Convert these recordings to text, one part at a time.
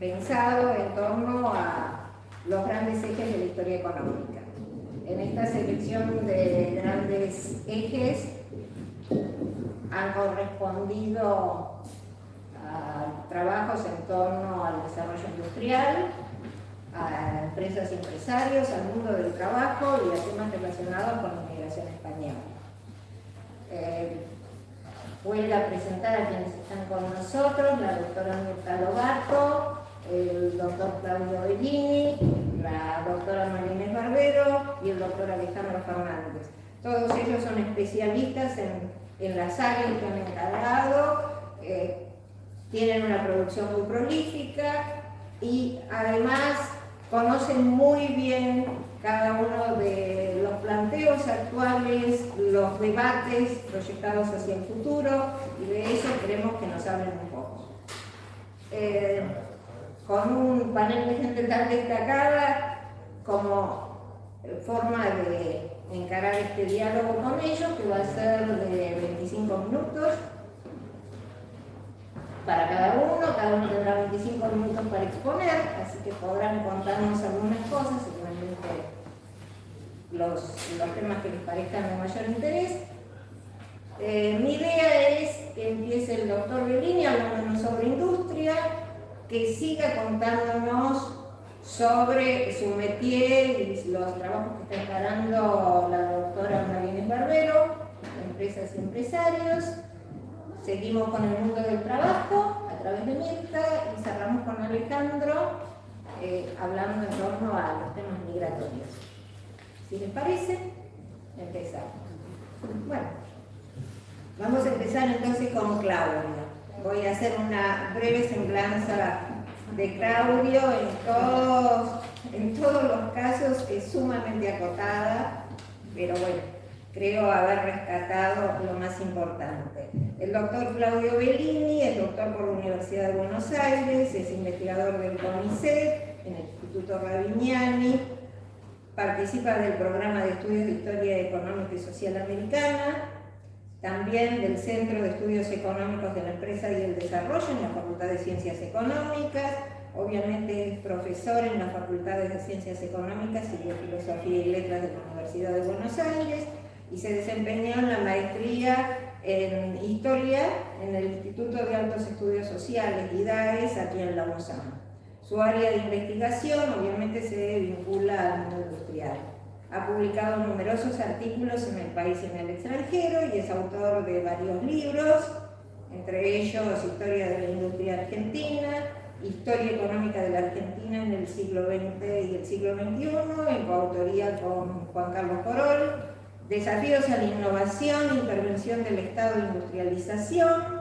pensado en torno a los grandes ejes de la historia económica. En esta selección de grandes ejes han correspondido a trabajos en torno al desarrollo industrial, a empresas y empresarios, al mundo del trabajo y a temas relacionados con la inmigración española. Voy a presentar a quienes están con nosotros: la doctora Mirta Lobato, el doctor Claudio Bellini, la doctora María Inés Barbero y el doctor Alejandro Fernández. Todos ellos son especialistas en las áreas que han encargado, tienen una producción muy prolífica y además conocen muy bien cada uno de los planteos actuales, los debates proyectados hacia el futuro, y de eso queremos que nos hablen un poco. Con un panel de gente tan destacada como forma de encarar este diálogo con ellos, que va a ser de 25 minutos para cada uno tendrá 25 minutos para exponer, así que podrán contarnos algunas cosas, seguramente los temas que les parezcan de mayor interés. Mi idea es que empiece el doctor Bellini hablándonos sobre industria, que siga contándonos sobre su métier y los trabajos que está encarando la doctora María Inés Barbero, empresas y empresarios. Seguimos con el mundo del trabajo a través de Mirta y cerramos con Alejandro hablando en torno a los temas migratorios. Si les parece, empezamos. Bueno, vamos a empezar entonces con Claudio. Voy a hacer una breve semblanza de Claudio. En todos los casos es sumamente acotada, pero bueno, creo haber rescatado lo más importante. El doctor Claudio Bellini es doctor por la Universidad de Buenos Aires, es investigador del CONICET en el Instituto Ravignani, participa del programa de estudios de Historia Económica y Social Americana, también del Centro de Estudios Económicos de la Empresa y el Desarrollo en la Facultad de Ciencias Económicas, obviamente es profesor en las Facultades de Ciencias Económicas y de Filosofía y Letras de la Universidad de Buenos Aires, y se desempeñó en la maestría en Historia en el Instituto de Altos Estudios Sociales, IDAES, aquí en la UNSAM. Su área de investigación obviamente se vincula al mundo industrial. Ha publicado numerosos artículos en el país y en el extranjero y es autor de varios libros, entre ellos Historia de la Industria Argentina, Historia Económica de la Argentina en el siglo XX y el siglo XXI, en coautoría con Juan Carlos Corol, Desafíos a la Innovación, Intervención del Estado e Industrialización,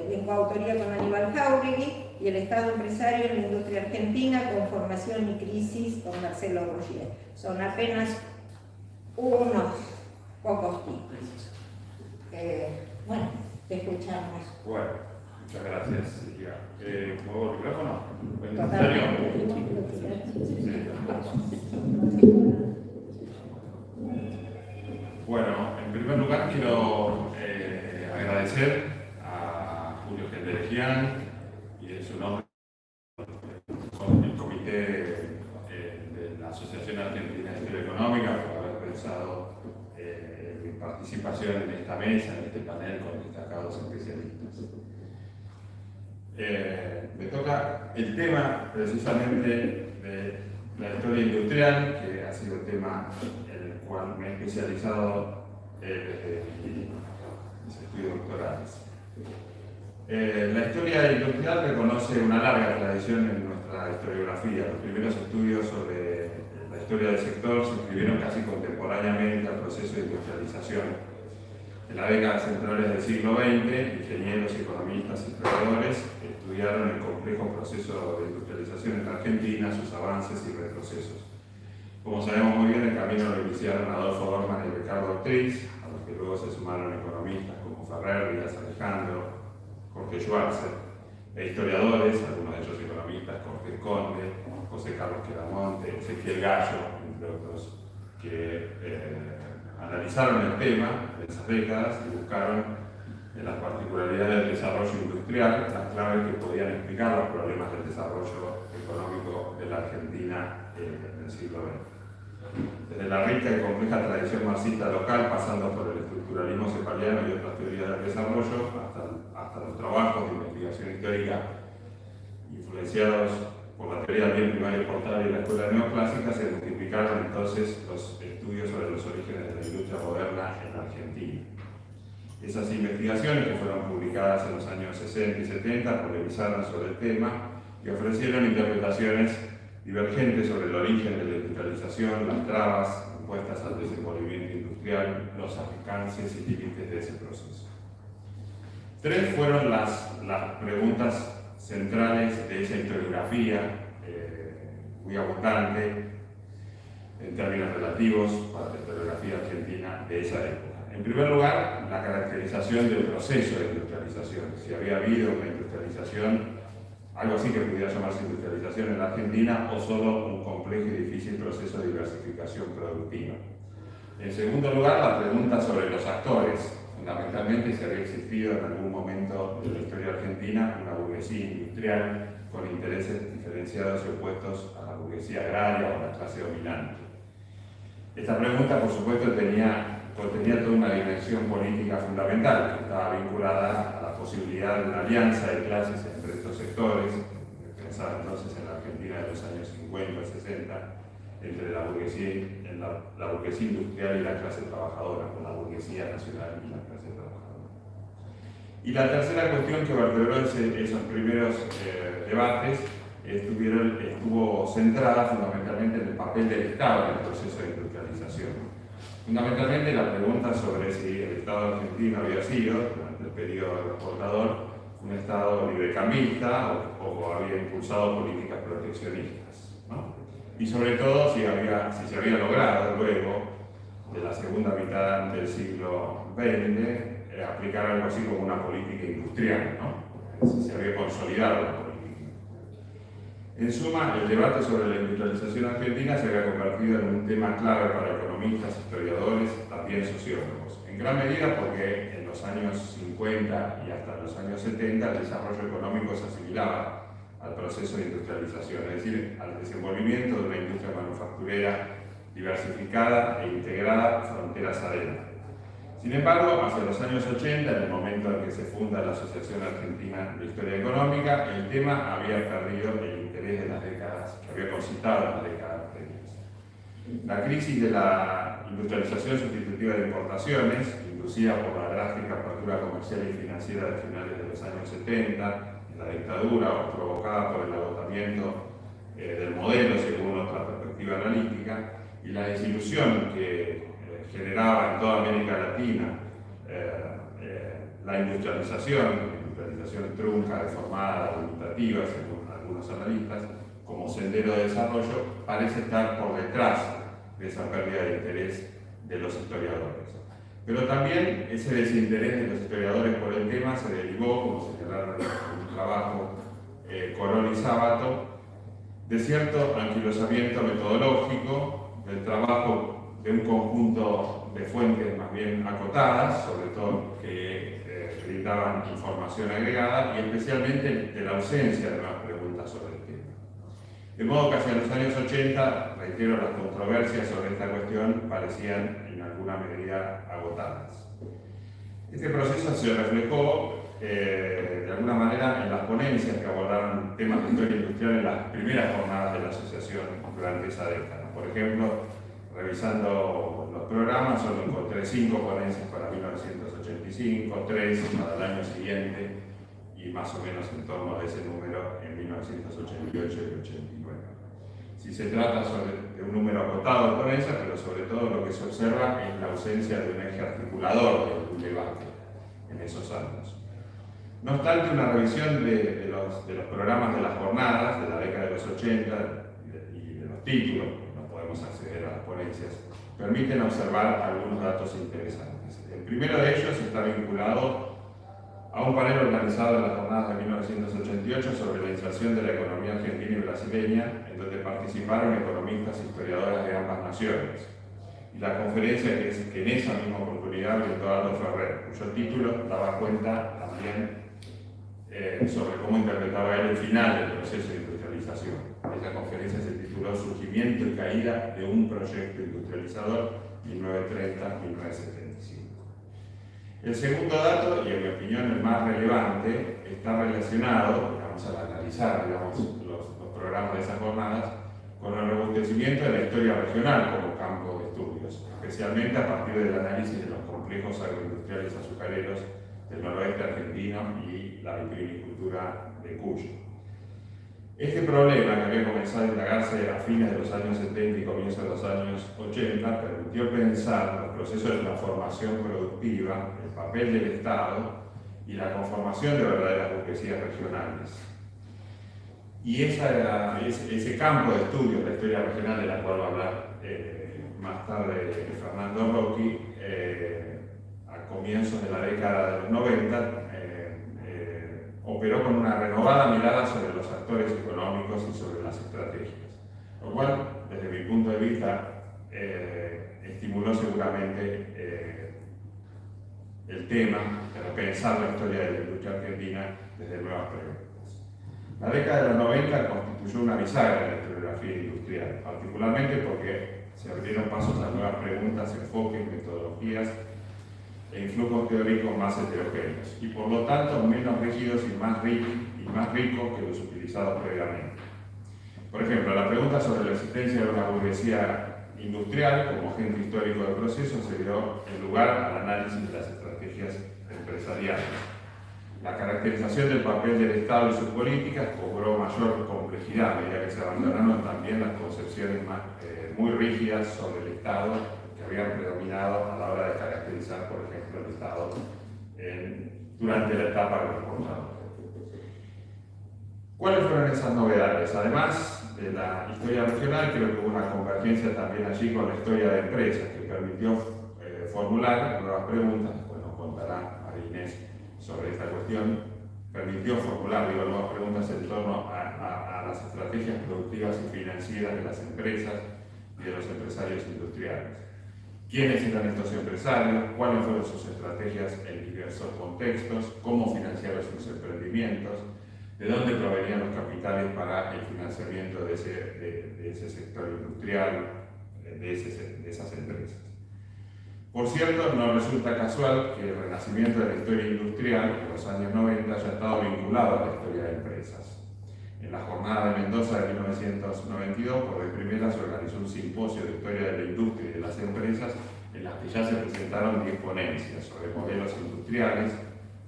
en coautoría con Aníbal Jáuregui, y El Estado Empresario en la Industria Argentina, Conformación y Crisis, con Marcelo Rogier. Son apenas unos pocos títulos. Bueno, te escuchamos. Bueno, muchas gracias, Silvia. ¿Muevo el micrófono? Bueno, en primer lugar quiero agradecer a Julio Gendelegian y en su nombre con el comité de la Asociación Argentina de Historia Económica por haber pensado mi participación en esta mesa, en este panel con destacados especialistas. Me toca el tema precisamente de la historia industrial, que ha sido el tema en el cual me he especializado desde mis estudios doctorales. La historia industrial reconoce una larga tradición en nuestra historiografía. Los primeros estudios sobre la historia del sector se inscribieron casi contemporáneamente al proceso de industrialización. En las décadas centrales del siglo XX, ingenieros, economistas y proveedores estudiaron el complejo proceso de industrialización en Argentina, sus avances y retrocesos. Como sabemos muy bien, el camino lo iniciaron Adolfo Dorman y Ricardo Ortiz, a los que luego se sumaron economistas como Ferrer, Díaz Alejandro, Jorge Schwarzer, e historiadores, algunos de ellos economistas, Jorge Conde, José Carlos Quedamonte, Ezequiel Gallo, entre otros, que analizaron el tema de esas décadas y buscaron en las particularidades del desarrollo industrial las claves que podían explicar los problemas del desarrollo económico de la Argentina en el siglo XX. Desde la rica y compleja tradición marxista local, pasando por el estructuralismo cepaliano y otras teorías del desarrollo, hasta los trabajos de investigación histórica influenciados por la teoría del bien primario portable y la escuela neoclásica, se multiplicaron entonces los estudios sobre los orígenes de la industria moderna en la Argentina. Esas investigaciones, que fueron publicadas en los años 60 y 70, polemizaron sobre el tema y ofrecieron interpretaciones divergentes sobre el origen de la industrialización, las trabas impuestas al desenvolvimiento industrial, los alcances y límites de ese proceso. Tres fueron las preguntas centrales de esa historiografía, muy abundante en términos relativos para la historiografía argentina de esa época. En primer lugar, la caracterización del proceso de industrialización. Si había habido una industrialización, algo así que pudiera llamarse industrialización en la Argentina, o solo un complejo y difícil proceso de diversificación productiva. En segundo lugar, la pregunta sobre los actores. Fundamentalmente, si había existido en algún momento de la historia argentina una burguesía industrial con intereses diferenciados y opuestos a la burguesía agraria o a la clase dominante. Esta pregunta, por supuesto, contenía toda una dimensión política fundamental, que estaba vinculada a la posibilidad de una alianza de clases entre estos sectores, pensaba entonces en la Argentina de los años 50 y 60, entre la burguesía industrial y la clase trabajadora, con la burguesía nacional y la clase trabajadora. Y la tercera cuestión que vertebró esos primeros debates estuvo centrada fundamentalmente en el papel del Estado en el proceso de industrialización. Fundamentalmente la pregunta sobre si el Estado argentino había sido, durante el periodo exportador, un Estado librecambista o había impulsado políticas proteccionistas, ¿no? Y sobre todo si se había logrado luego de la segunda mitad del siglo XX aplicar algo así como una política industrial, ¿no? Si se había consolidado la política. En suma, el debate sobre la industrialización argentina se había convertido en un tema clave para economistas, historiadores, también sociólogos. En gran medida porque en los años 50 y hasta los años 70 el desarrollo económico se asimilaba al proceso de industrialización, es decir, al desenvolvimiento de una industria manufacturera diversificada e integrada fronteras adentro. Sin embargo, hacia los años 80, en el momento en que se funda la Asociación Argentina de Historia Económica, el tema había perdido el interés de las décadas, que había concitado en las décadas previas. La crisis de la industrialización sustitutiva de importaciones, inducida por la drástica apertura comercial y financiera de finales de los años 70, en la dictadura, o provocada por el agotamiento del modelo según otra perspectiva analítica, y la desilusión que generaba en toda América Latina la industrialización trunca, deformada, limitativa, según algunos analistas, como sendero de desarrollo, parece estar por detrás de esa pérdida de interés de los historiadores. Pero también ese desinterés de los historiadores por el tema se derivó, como señalaron en un trabajo Corol y Sábato, de cierto anquilosamiento metodológico del trabajo de un conjunto de fuentes más bien acotadas, sobre todo que brindaban información agregada, y especialmente de la ausencia de nuevas preguntas sobre el tema. De modo que hacia los años 80, reitero, las controversias sobre esta cuestión parecían en alguna medida agotadas. Este proceso se reflejó de alguna manera en las ponencias que abordaron temas de historia industrial en las primeras jornadas de la asociación durante esa década. Por ejemplo, revisando los programas, solo encontré 5 ponencias para 1985, 3 para el año siguiente y más o menos en torno a ese número en 1988 y 89. Si se trata de un número acotado de ponencias, pero sobre todo lo que se observa es la ausencia de un eje articulador de un debate en esos años. No obstante, una revisión de los programas de las jornadas de la década de los 80 y de los títulos, no podemos acceder a las ponencias, permiten observar algunos datos interesantes. El primero de ellos está vinculado a un panel organizado en las jornadas de 1988 sobre la inserción de la economía argentina y brasileña, en donde participaron economistas e historiadoras de ambas naciones. Y la conferencia que en esa misma oportunidad brindó Aldo Ferrer, cuyo título daba cuenta también sobre cómo interpretaba él el final del proceso de industrialización. Esa conferencia se tituló Surgimiento y caída de un proyecto industrializador 1930-1975. El segundo dato, y en mi opinión el más relevante, está relacionado, vamos a analizar los programas de esas jornadas, con el robustecimiento de la historia regional como campo de estudios, especialmente a partir del análisis de los complejos agroindustriales azucareros del noroeste argentino y la vitivinicultura de Cuyo. Este problema, que había comenzado a indagarse a fines de los años 70 y comienzos de los años 80, permitió pensar los procesos de transformación productiva, el papel del Estado y la conformación de verdaderas burguesías regionales. Y ese campo de estudio, la historia regional, de la cual va a hablar más tarde Fernando Rocchi, a comienzos de la década de los 90, operó con una renovada mirada sobre los actores económicos y sobre las estrategias, lo cual, desde mi punto de vista, estimuló seguramente el tema de repensar la historia de la industria argentina desde nuevas preguntas. La década de los 90 constituyó una bisagra en la historiografía industrial, particularmente porque se abrieron pasos a nuevas preguntas, enfoques, metodologías e influjos teóricos más heterogéneos, y por lo tanto menos rígidos y más ricos que los utilizados previamente. Por ejemplo, la pregunta sobre la existencia de una burguesía industrial como agente histórico del proceso se dio en lugar al análisis de las estrategias empresariales. La caracterización del papel del Estado y sus políticas cobró mayor complejidad a medida que se abandonaron también las concepciones muy rígidas sobre el Estado que habían predominado a la hora de caracterizar, por ejemplo, el Estado durante la etapa agroexportadora. ¿Cuáles fueron esas novedades? Además de la historia regional, creo que hubo una convergencia también allí con la historia de empresas que permitió formular nuevas preguntas. Después nos contará María Inés sobre esta cuestión, permitió formular nuevas preguntas en torno a las estrategias productivas y financieras de las empresas y de los empresarios industriales. ¿Quiénes eran estos empresarios? ¿Cuáles fueron sus estrategias en diversos contextos? ¿Cómo financiaron sus emprendimientos? ¿De dónde provenían los capitales para el financiamiento de ese sector industrial, de esas empresas? Por cierto, no resulta casual que el renacimiento de la historia industrial en los años 90 haya estado vinculado a la historia de empresas. En la jornada de Mendoza de 1992, por vez primera, se organizó un simposio de historia de la industria y de las empresas, en las que ya se presentaron 10 ponencias sobre modelos industriales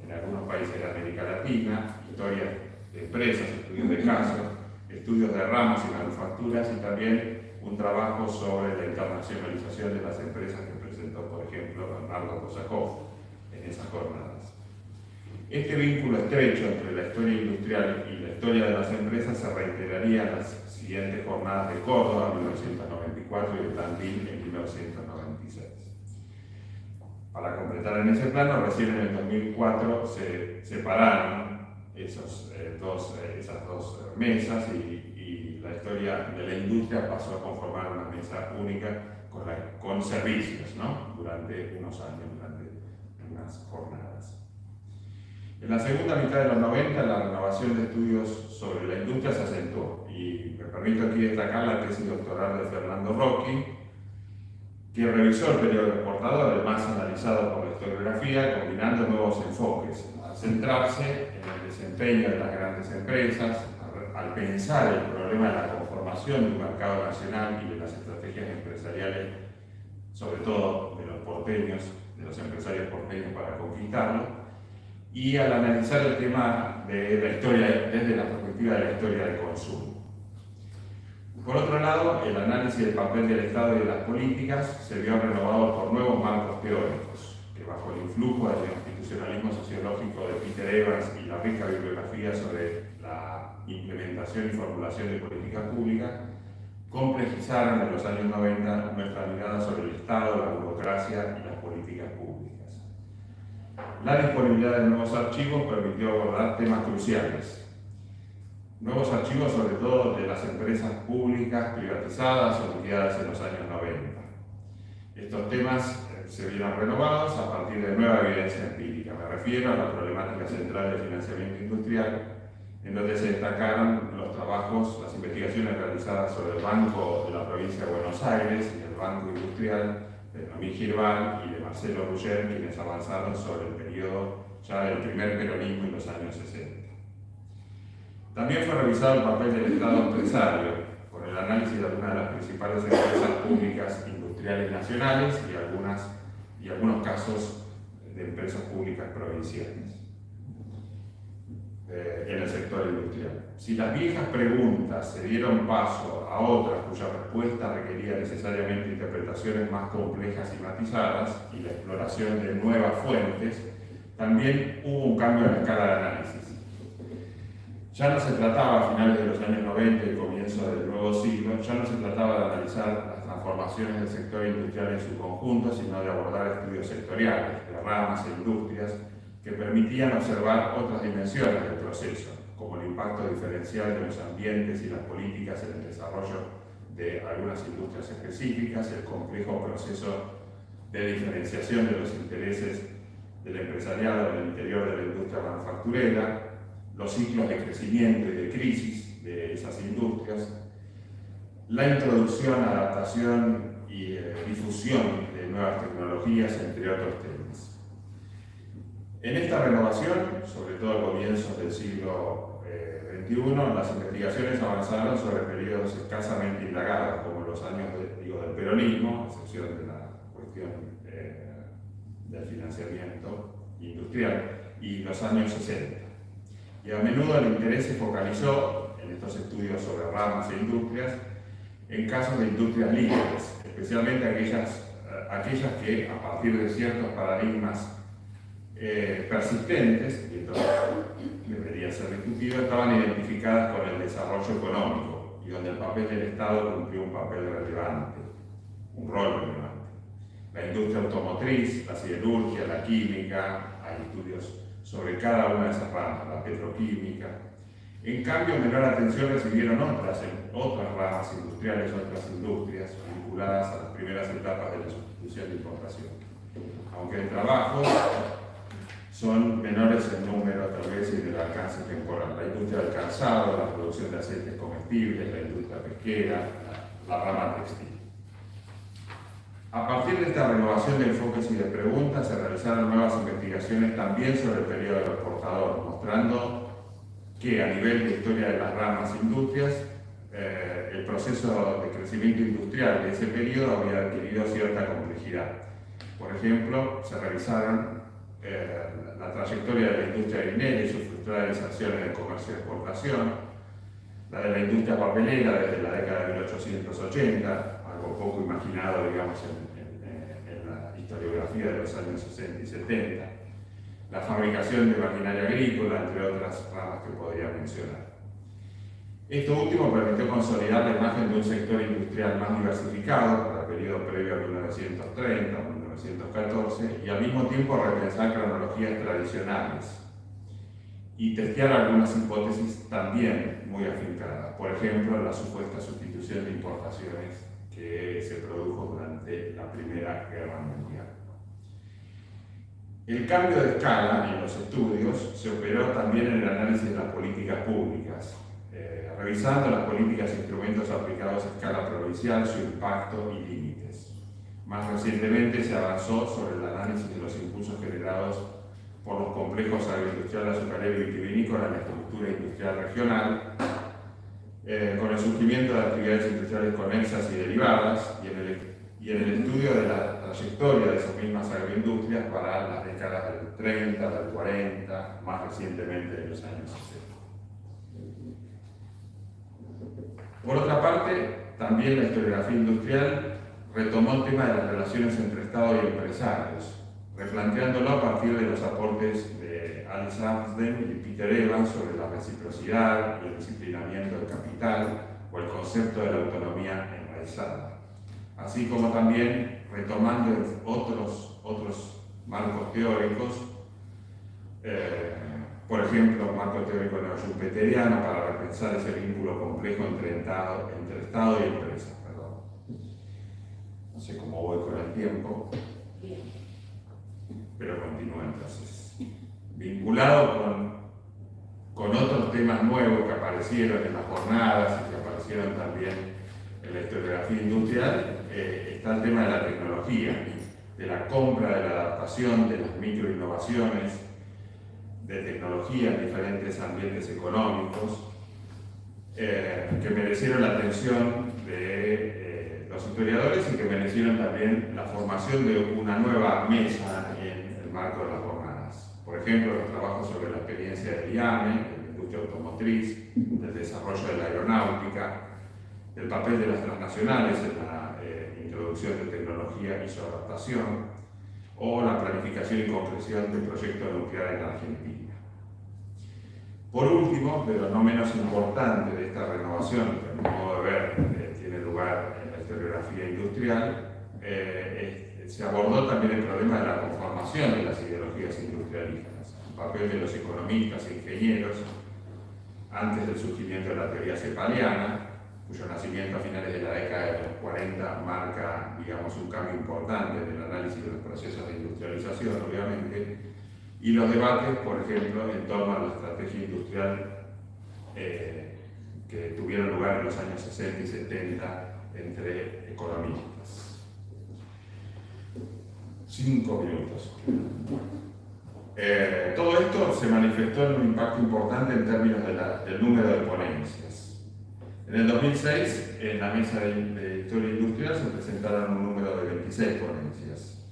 en algunos países de América Latina, historia de empresas, estudios de casos, estudios de ramos y manufacturas, y también un trabajo sobre la internacionalización de las empresas que presentó, por ejemplo, Bernardo Kosakov en esas jornadas. Este vínculo estrecho entre la historia industrial y la historia de las empresas se reiteraría en las siguientes jornadas de Córdoba en 1994 y de Tandil en 1996. Para completar en ese plano, recién en el 2004 se separaron esas dos mesas y la historia de la industria pasó a conformar una mesa única con servicios, ¿no? Durante unos años, durante unas jornadas. En la segunda mitad de los 90, la renovación de estudios sobre la industria se acentuó, y me permito aquí destacar la tesis doctoral de Fernando Rocchi, que revisó el periodo exportador, el más analizado por la historiografía, combinando nuevos enfoques, al centrarse en el desempeño de las grandes empresas, al pensar el problema de la conformación de un mercado nacional y de las estrategias empresariales, sobre todo de los porteños, de los empresarios porteños para conquistarlo, y al analizar el tema de la historia desde la perspectiva de la historia del consumo. Por otro lado, el análisis del papel del Estado y de las políticas se vio renovado por nuevos marcos teóricos, que bajo el influjo del institucionalismo sociológico de Peter Evans y la rica bibliografía sobre la implementación y formulación de políticas públicas, complejizaron en los años 90 nuestra mirada sobre el Estado, la burocracia y las políticas públicas. La disponibilidad de nuevos archivos permitió abordar temas cruciales. Nuevos archivos sobre todo de las empresas públicas privatizadas o liquidadas en los años 90. Estos temas se vieron renovados a partir de nueva evidencia empírica. Me refiero a la problemática central del financiamiento industrial, en donde se destacaron los trabajos, las investigaciones realizadas sobre el Banco de la Provincia de Buenos Aires y el Banco Industrial de Noemí Girbal y de Marcelo Ruller, quienes avanzaron sobre el periodo ya del primer peronismo en los años 60. También fue revisado el papel del Estado empresario, con el análisis de algunas de las principales empresas públicas industriales nacionales y algunos casos de empresas públicas provinciales en el sector industrial. Si las viejas preguntas se dieron paso a otras cuya respuesta requería necesariamente interpretaciones más complejas y matizadas y la exploración de nuevas fuentes, también hubo un cambio en la escala de análisis. Ya no se trataba a finales de los años 90 y comienzo del nuevo siglo, ya no se trataba de analizar las transformaciones del sector industrial en su conjunto, sino de abordar estudios sectoriales, de ramas e industrias que permitían observar otras dimensiones del proceso, como el impacto diferencial de los ambientes y las políticas en el desarrollo de algunas industrias específicas, el complejo proceso de diferenciación de los intereses del empresariado en el interior de la industria manufacturera, los ciclos de crecimiento y de crisis de esas industrias, la introducción, adaptación y difusión de nuevas tecnologías, entre otros temas. En esta renovación, sobre todo a comienzos del siglo XXI, las investigaciones avanzaron sobre periodos escasamente indagados, como los años del peronismo, a excepción de la cuestión del financiamiento industrial, y los años 60. Y a menudo el interés se focalizó en estos estudios sobre ramas e industrias en casos de industrias líderes, especialmente aquellas que, a partir de ciertos paradigmas persistentes, y esto debería ser discutido, estaban identificadas con el desarrollo económico y donde el papel del Estado cumplió un papel relevante, un rol relevante. La industria automotriz, la siderurgia, la química, hay estudios sobre cada una de esas ramas, la petroquímica. En cambio, menor atención recibieron otras ramas industriales, otras industrias vinculadas a las primeras etapas de la sustitución de importación. Aunque el trabajo son menores en número tal vez y del alcance temporal. La industria del calzado, la producción de aceites comestibles, la industria pesquera, la rama textil. A partir de esta renovación de enfoques y de preguntas, se realizaron nuevas investigaciones también sobre el periodo del exportador, mostrando que a nivel de historia de las ramas e industrias, el proceso de crecimiento industrial de ese periodo había adquirido cierta complejidad. Por ejemplo, se revisaron la trayectoria de la industria guinera y sus frustradas inserciones en el comercio de exportación, la de la industria papelera desde la década de 1880, algo poco imaginado, digamos, en la historiografía de los años 60 y 70, la fabricación de maquinaria agrícola, entre otras ramas que podría mencionar. Esto último permitió consolidar la imagen de un sector industrial más diversificado para el periodo previo a 1930 o 1914 y al mismo tiempo repensar cronologías tradicionales y testear algunas hipótesis también muy afincadas, por ejemplo, la supuesta sustitución de importaciones que se produjo durante la Primera Guerra Mundial. El cambio de escala en los estudios se operó también en el análisis de las políticas públicas, revisando las políticas e instrumentos aplicados a escala provincial, su impacto y límites. Más recientemente se avanzó sobre el análisis de los impulsos generados por los complejos agroindustrial, azucarero y vitivinícola en la estructura industrial regional, con el surgimiento de actividades industriales conexas y derivadas, y en el estudio de la trayectoria de esas mismas agroindustrias para las décadas del 30, del 40, más recientemente de los años 60. Por otra parte, también la historiografía industrial retomó el tema de las relaciones entre Estado y empresarios, replanteándolo a partir de los aportes de Alice Amsden y Peter Evans sobre la reciprocidad y el disciplinamiento del capital o el concepto de la autonomía enraizada, así como también retomando otros marcos teóricos, por ejemplo, marco teórico neoschumpeteriano para repensar ese vínculo complejo entre Estado y empresa. No sé cómo voy con el tiempo. Bien. Pero continúa entonces. Vinculado con otros temas nuevos que aparecieron en las jornadas y que aparecieron también en la historiografía industrial, está el tema de la tecnología, de la compra, de la adaptación, de las microinnovaciones, de tecnología en diferentes ambientes económicos, que merecieron la atención de los historiadores y que merecieron también la formación de una nueva mesa en el marco de las jornadas. Por ejemplo, los trabajos sobre la experiencia del IAME, de la industria automotriz, del desarrollo de la aeronáutica, el papel de las transnacionales en la introducción de tecnología y su adaptación, o la planificación y concreción del proyecto nuclear en Argentina. Por último, pero no menos importante de esta renovación, que a mi modo de ver tiene lugar en la historiografía industrial, se abordó también el problema de la conformación de las ideologías industrialistas, el papel de los economistas e ingenieros antes del surgimiento de la teoría cepaliana, cuyo nacimiento a finales de la década de los 40 marca, digamos, un cambio importante en el análisis de los procesos de industrialización, obviamente, y los debates, por ejemplo, en torno a la estrategia industrial que tuvieron lugar en los años 60 y 70 entre economistas. 5 minutos. Todo esto se manifestó en un impacto importante en términos del número de ponencias. En el 2006, en la mesa de historia industrial se presentaron un número de 26 ponencias.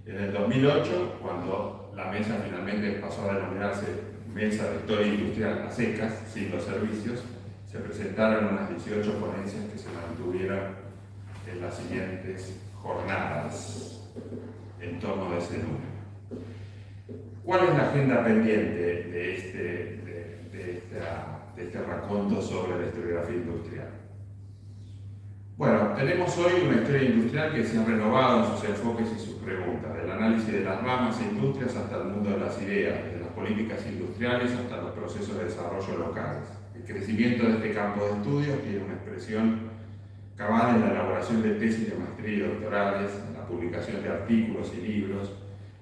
En el 2008, cuando la mesa finalmente pasó a denominarse Mesa de Historia Industrial a secas, sin los servicios, se presentaron unas 18 ponencias que se mantuvieron en las siguientes jornadas en torno a ese número. ¿Cuál es la agenda pendiente de este raconto sobre la historiografía industrial? Bueno, tenemos hoy una historia industrial que se ha renovado en sus enfoques y sus preguntas, del análisis de las ramas e industrias hasta el mundo de las ideas, desde las políticas industriales hasta los procesos de desarrollo locales. El crecimiento de este campo de estudios tiene una expresión cabal en la elaboración de tesis de maestría y doctorales, en la publicación de artículos y libros,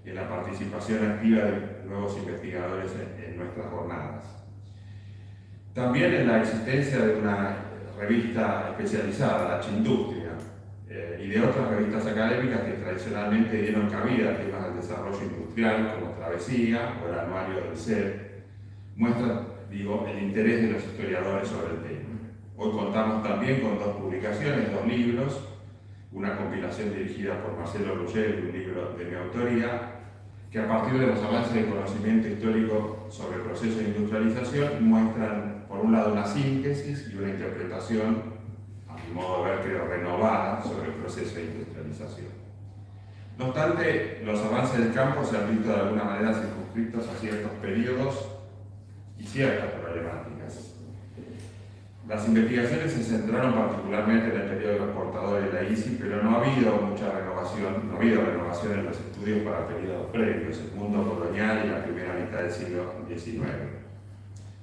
y en la participación activa de nuevos investigadores en nuestras jornadas. También en la existencia de una revista especializada, la Chindustria, y de otras revistas académicas que tradicionalmente dieron cabida a temas del desarrollo industrial, como Travesía o el Anuario del CEP, muestran, el interés de los historiadores sobre el tema. Hoy contamos también con 2 publicaciones, 2 libros, una compilación dirigida por Marcelo Ruggieri, un libro de mi autoría, que a partir de los avances de conocimiento histórico sobre el proceso de industrialización muestran, por un lado, una síntesis y una interpretación, a mi modo de ver, creo, renovada sobre el proceso de industrialización. No obstante, los avances del campo se han visto de alguna manera circunscritos a ciertos periodos y ciertas problemáticas. Las investigaciones se centraron particularmente en el periodo de los portadores de la ISI, pero no ha habido mucha renovación, no ha habido renovación en los estudios para periodos previos, el mundo colonial y la primera mitad del siglo XIX,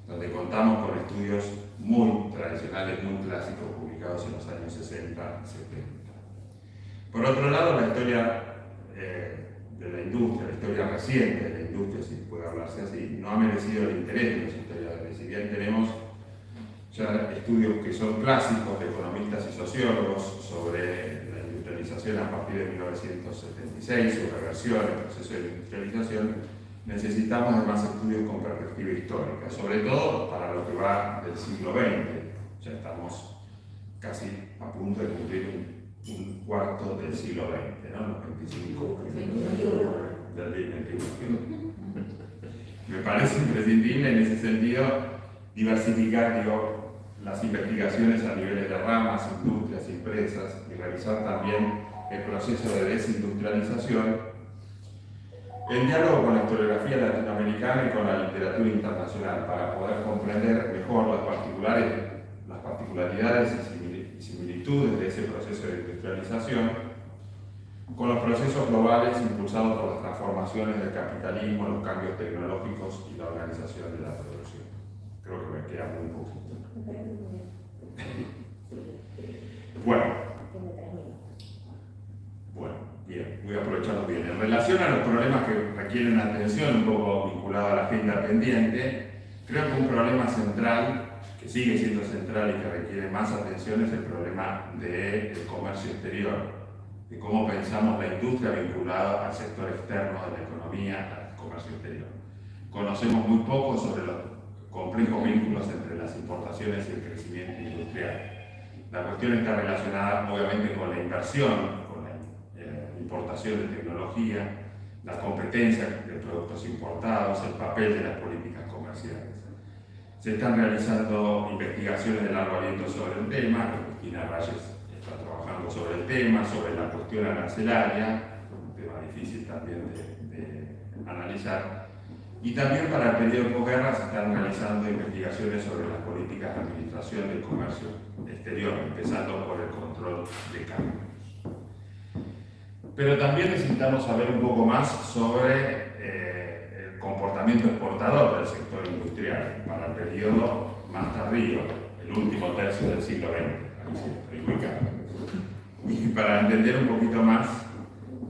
donde contamos con estudios muy tradicionales, muy clásicos, publicados en los años 60 y 70. Por otro lado, la historia de la industria, la historia reciente de la industria, si puede hablarse así, no ha merecido el interés de los historiadores. Si bien tenemos ya estudios que son clásicos de economistas y sociólogos sobre la industrialización a partir de 1976, su reversión, el proceso de industrialización, necesitamos de más estudios con perspectiva histórica, sobre todo para lo que va del siglo XX. Ya estamos casi a punto de cumplir un cuarto del siglo XX, ¿no? Los 25 del 21. Me parece imprescindible en ese sentido diversificar, las investigaciones a niveles de ramas, industrias, empresas, y revisar también el proceso de desindustrialización, el diálogo con la historiografía latinoamericana y con la literatura internacional para poder comprender mejor las particularidades y similitudes de ese proceso de industrialización con los procesos globales impulsados por las transformaciones del capitalismo, los cambios tecnológicos y la organización de la producción. Creo que me queda muy poquito. Bueno, bien, voy a aprovecharlo bien. requieren atención, un poco vinculado a la agenda pendiente. Creo que un problema central, que sigue siendo central y que requiere más atención, es el problema del comercio exterior, de cómo pensamos la industria vinculada al sector externo de la economía, al comercio exterior. Conocemos muy poco sobre los complejos vínculos entre las importaciones y el crecimiento industrial. La cuestión está relacionada obviamente con la inversión, con la importación de tecnología, la competencia de productos importados, el papel de las políticas comerciales. Se están realizando investigaciones de largo aliento sobre el tema. Cristina Reyes está trabajando sobre el tema, sobre la cuestión arancelaria, un tema difícil también de analizar. Y también para el periodo posguerra se están realizando investigaciones sobre las políticas de administración del comercio exterior, empezando por el control de cambios. Pero también necesitamos saber un poco más sobre el comportamiento exportador del sector industrial para el periodo más tardío, el último tercio del siglo XX. Y para entender un poquito más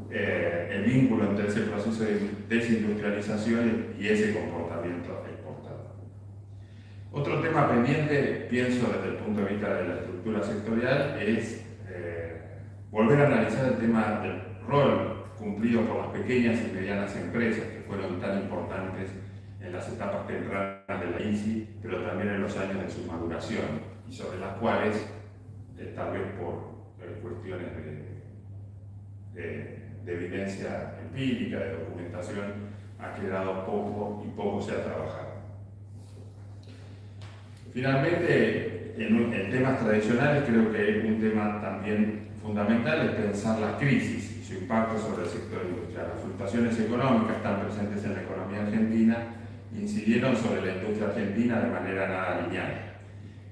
el vínculo entre ese proceso de desindustrialización y ese comportamiento exportador. Otro tema pendiente, pienso desde el punto de vista de la estructura sectorial, es volver a analizar el tema del rol cumplido por las pequeñas y medianas empresas que fueron tan importantes en las etapas tempranas de la INSI, pero también en los años de su maduración, y sobre las cuales, tal vez por cuestiones de evidencia empírica, de documentación, ha quedado poco y poco se ha trabajado. Finalmente, en temas tradicionales, creo que un tema también fundamental es pensar las crisis y su impacto sobre el sector industrial. Las fluctuaciones económicas tan presentes en la economía argentina incidieron sobre la industria argentina de manera nada lineal.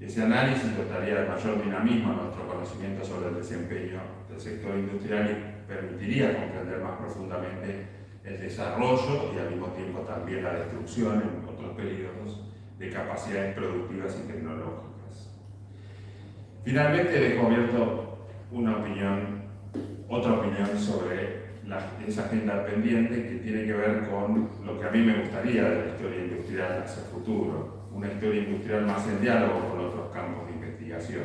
Ese análisis dotaría de mayor dinamismo a nuestro conocimiento sobre el desempeño del sector industrial y permitiría comprender más profundamente el desarrollo y al mismo tiempo también la destrucción en otros periodos de capacidades productivas y tecnológicas. Finalmente he descubierto otra opinión sobre esa agenda pendiente que tiene que ver con lo que a mí me gustaría de la historia industrial hacia el futuro, una historia industrial más en diálogo con otros campos de investigación.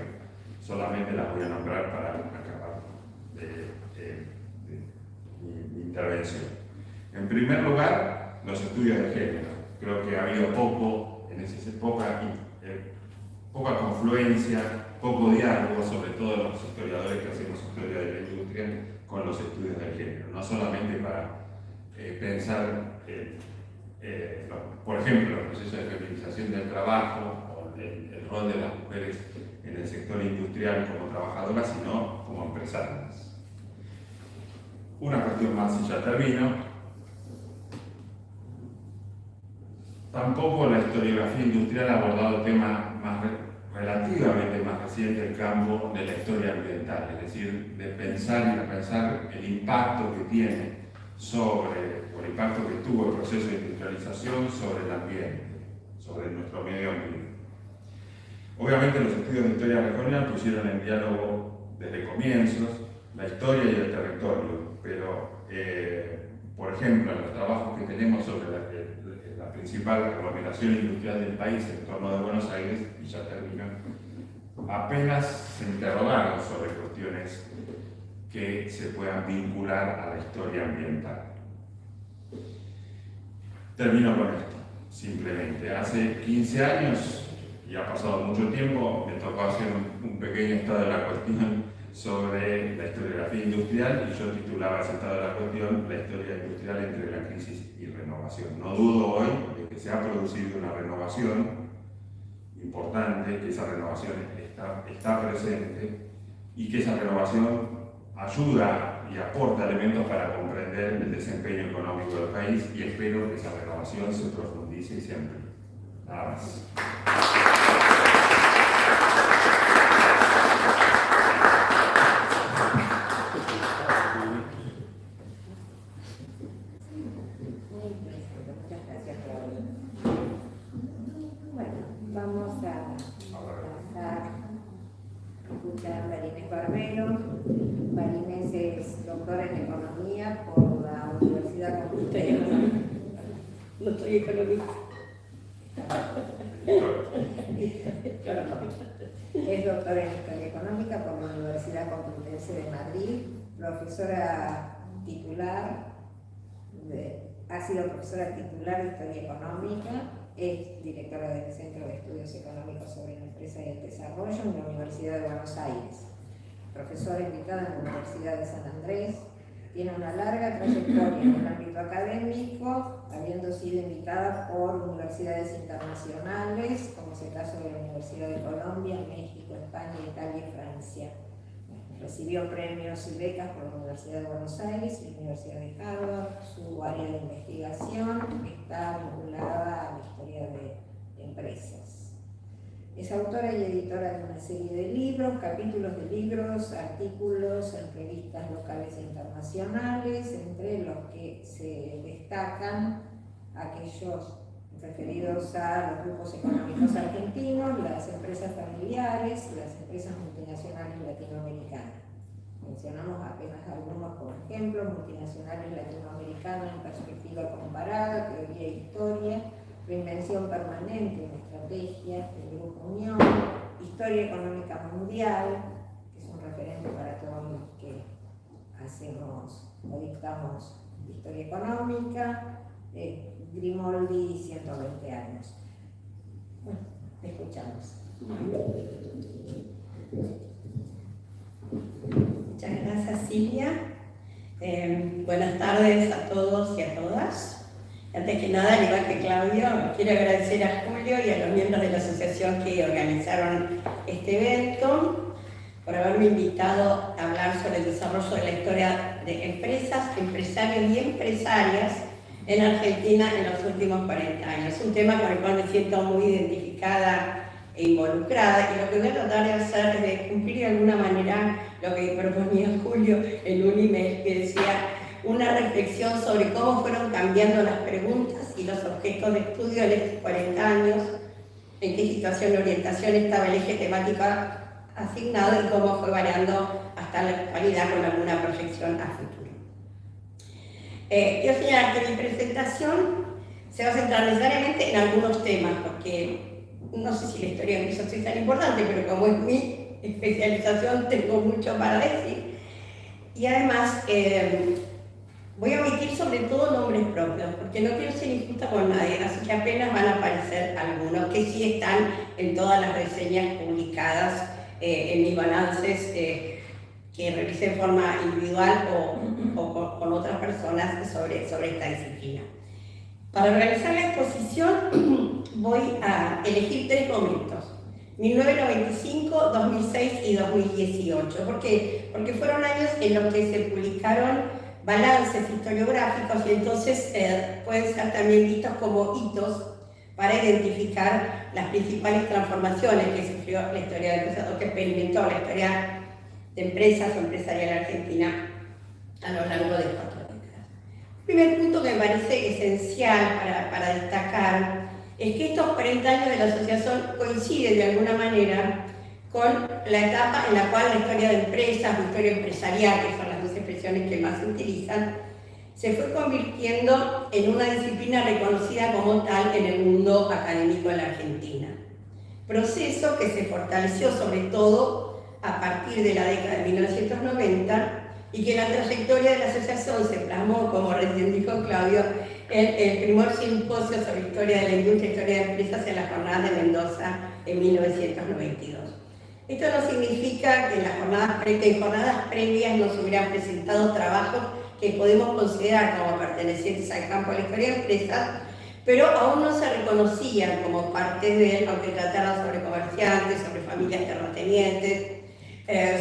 Solamente las voy a nombrar para acabar mi intervención. En primer lugar, los estudios de género. Creo que ha habido poca confluencia, poco diálogo, sobre todo los historiadores que hacemos historia de la industria, con los estudios de género. No solamente para pensar, por ejemplo, el proceso de feminización del trabajo o el rol de las mujeres en el sector industrial como trabajadoras, sino como empresarias. Una cuestión más y ya termino. Tampoco la historiografía industrial ha abordado temas relativamente más recientes del campo de la historia ambiental, es decir, de pensar el impacto que tiene o el impacto que tuvo el proceso de industrialización sobre el ambiente, sobre nuestro medio ambiente. Obviamente los estudios de historia regional pusieron en diálogo desde comienzos la historia y el territorio, pero por ejemplo, en los trabajos que tenemos sobre la principal aglomeración industrial del país en torno de Buenos Aires, y ya termino, apenas se interrogaron sobre cuestiones que se puedan vincular a la historia ambiental. Termino con esto, simplemente. Hace 15 años, y ha pasado mucho tiempo, me tocó hacer un pequeño estado de la cuestión sobre la historiografía industrial, y yo titulaba ese estado de la cuestión la historia industrial entre la crisis y renovación. No dudo hoy de que se ha producido una renovación importante, que esa renovación está presente y que esa renovación ayuda y aporta elementos para comprender el desempeño económico del país, y espero que esa renovación se profundice siempre. Nada más. Vamos a pasar a escuchar a Marinés Barbero. Marinés es doctora en Economía por la Universidad Complutense No soy economista. Es doctora en Historia Económica por la Universidad Complutense de Madrid, profesora titular, ha sido profesora titular de Historia Económica, es directora del Centro de Estudios Económicos sobre la Empresa y el Desarrollo en la Universidad de Buenos Aires, profesora invitada en la Universidad de San Andrés. Tiene una larga trayectoria en el ámbito académico, habiendo sido invitada por universidades internacionales, como es el caso de la Universidad de Colombia, México, España, Italia y Francia. Recibió premios y becas por la Universidad de Buenos Aires y la Universidad de Harvard. Su área de investigación está vinculada a la historia de empresas. Es autora y editora de una serie de libros, capítulos de libros, artículos en revistas locales e internacionales, entre los que se destacan aquellos referidos a los grupos económicos argentinos, las empresas familiares, las empresas multinacionales latinoamericanas. Mencionamos apenas algunos, por ejemplo, multinacionales latinoamericanas en perspectiva comparada, teoría e historia, reinvención permanente, una estrategia del Grupo Unión, historia económica mundial, que es un referente para todos los que hacemos o dictamos historia económica, Grimoldi, 120 años. Bueno, te escuchamos. Muchas gracias, Silvia. Buenas tardes a todos y a todas. Antes que nada, al igual que Claudio, quiero agradecer a Julio y a los miembros de la asociación que organizaron este evento por haberme invitado a hablar sobre el desarrollo de la historia de empresas, empresarios y empresarias en Argentina en los últimos 40 años. Es un tema con el cual me siento muy identificada e involucrada, y lo que voy a tratar de hacer es de cumplir de alguna manera lo que proponía Julio en un email que decía una reflexión sobre cómo fueron cambiando las preguntas y los objetos de estudio en estos 40 años, en qué situación y orientación estaba el eje temático asignado y cómo fue variando hasta la actualidad con alguna proyección a futuro. Quiero señalar que mi presentación se va a centrar necesariamente en algunos temas, porque no sé si la historia de empresas es tan importante, pero como es mi especialización tengo mucho para decir. Y además voy a omitir sobre todo nombres propios, porque no quiero ser injusta con nadie, así que apenas van a aparecer algunos que sí están en todas las reseñas publicadas en mis balances que realicé de forma individual o con otras personas sobre esta disciplina. Para organizar la exposición voy a elegir 3 momentos: 1995, 2006 y 2018. ¿Por qué? Porque fueron años en los que se publicaron balances historiográficos y entonces pueden ser también vistos como hitos para identificar las principales transformaciones que sufrió la historia de empresas o que experimentó la historia de empresas o empresarial argentina a lo largo de 4 décadas. El primer punto que me parece esencial para destacar es que estos 40 años de la asociación coinciden de alguna manera con la etapa en la cual la historia de empresas o historia empresarial, que son las dos expresiones que más se utilizan, se fue convirtiendo en una disciplina reconocida como tal en el mundo académico de la Argentina. Proceso que se fortaleció sobre todo a partir de la década de 1990 y que en la trayectoria de la asociación se plasmó, como recién dijo Claudio, el primer simposio sobre historia de la industria y historia de empresas en las jornadas de Mendoza en 1992. Esto no significa que en jornadas previas no se hubieran presentado trabajos que podemos considerar como pertenecientes al campo de la historia de empresas, pero aún no se reconocían como parte de él, aunque trataran sobre comerciantes, sobre familias terratenientes,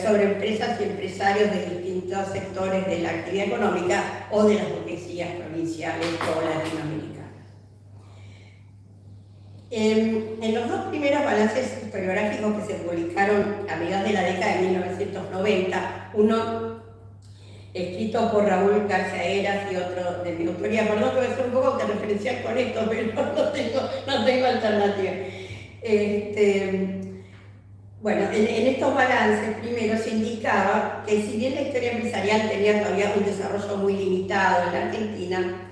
sobre empresas y empresarios de distintos sectores de la actividad económica o de las burguesías provinciales o latinoamericanas. En los 2 primeros balances historiográficos que se publicaron a mediados de la década de 1990, uno escrito por Raúl García Heras y otro de mi autoría, perdón que voy a ser un poco autorreferencial con esto, pero no tengo alternativa. Bueno, en estos balances primero se indicaba que si bien la historia empresarial tenía todavía un desarrollo muy limitado en la Argentina,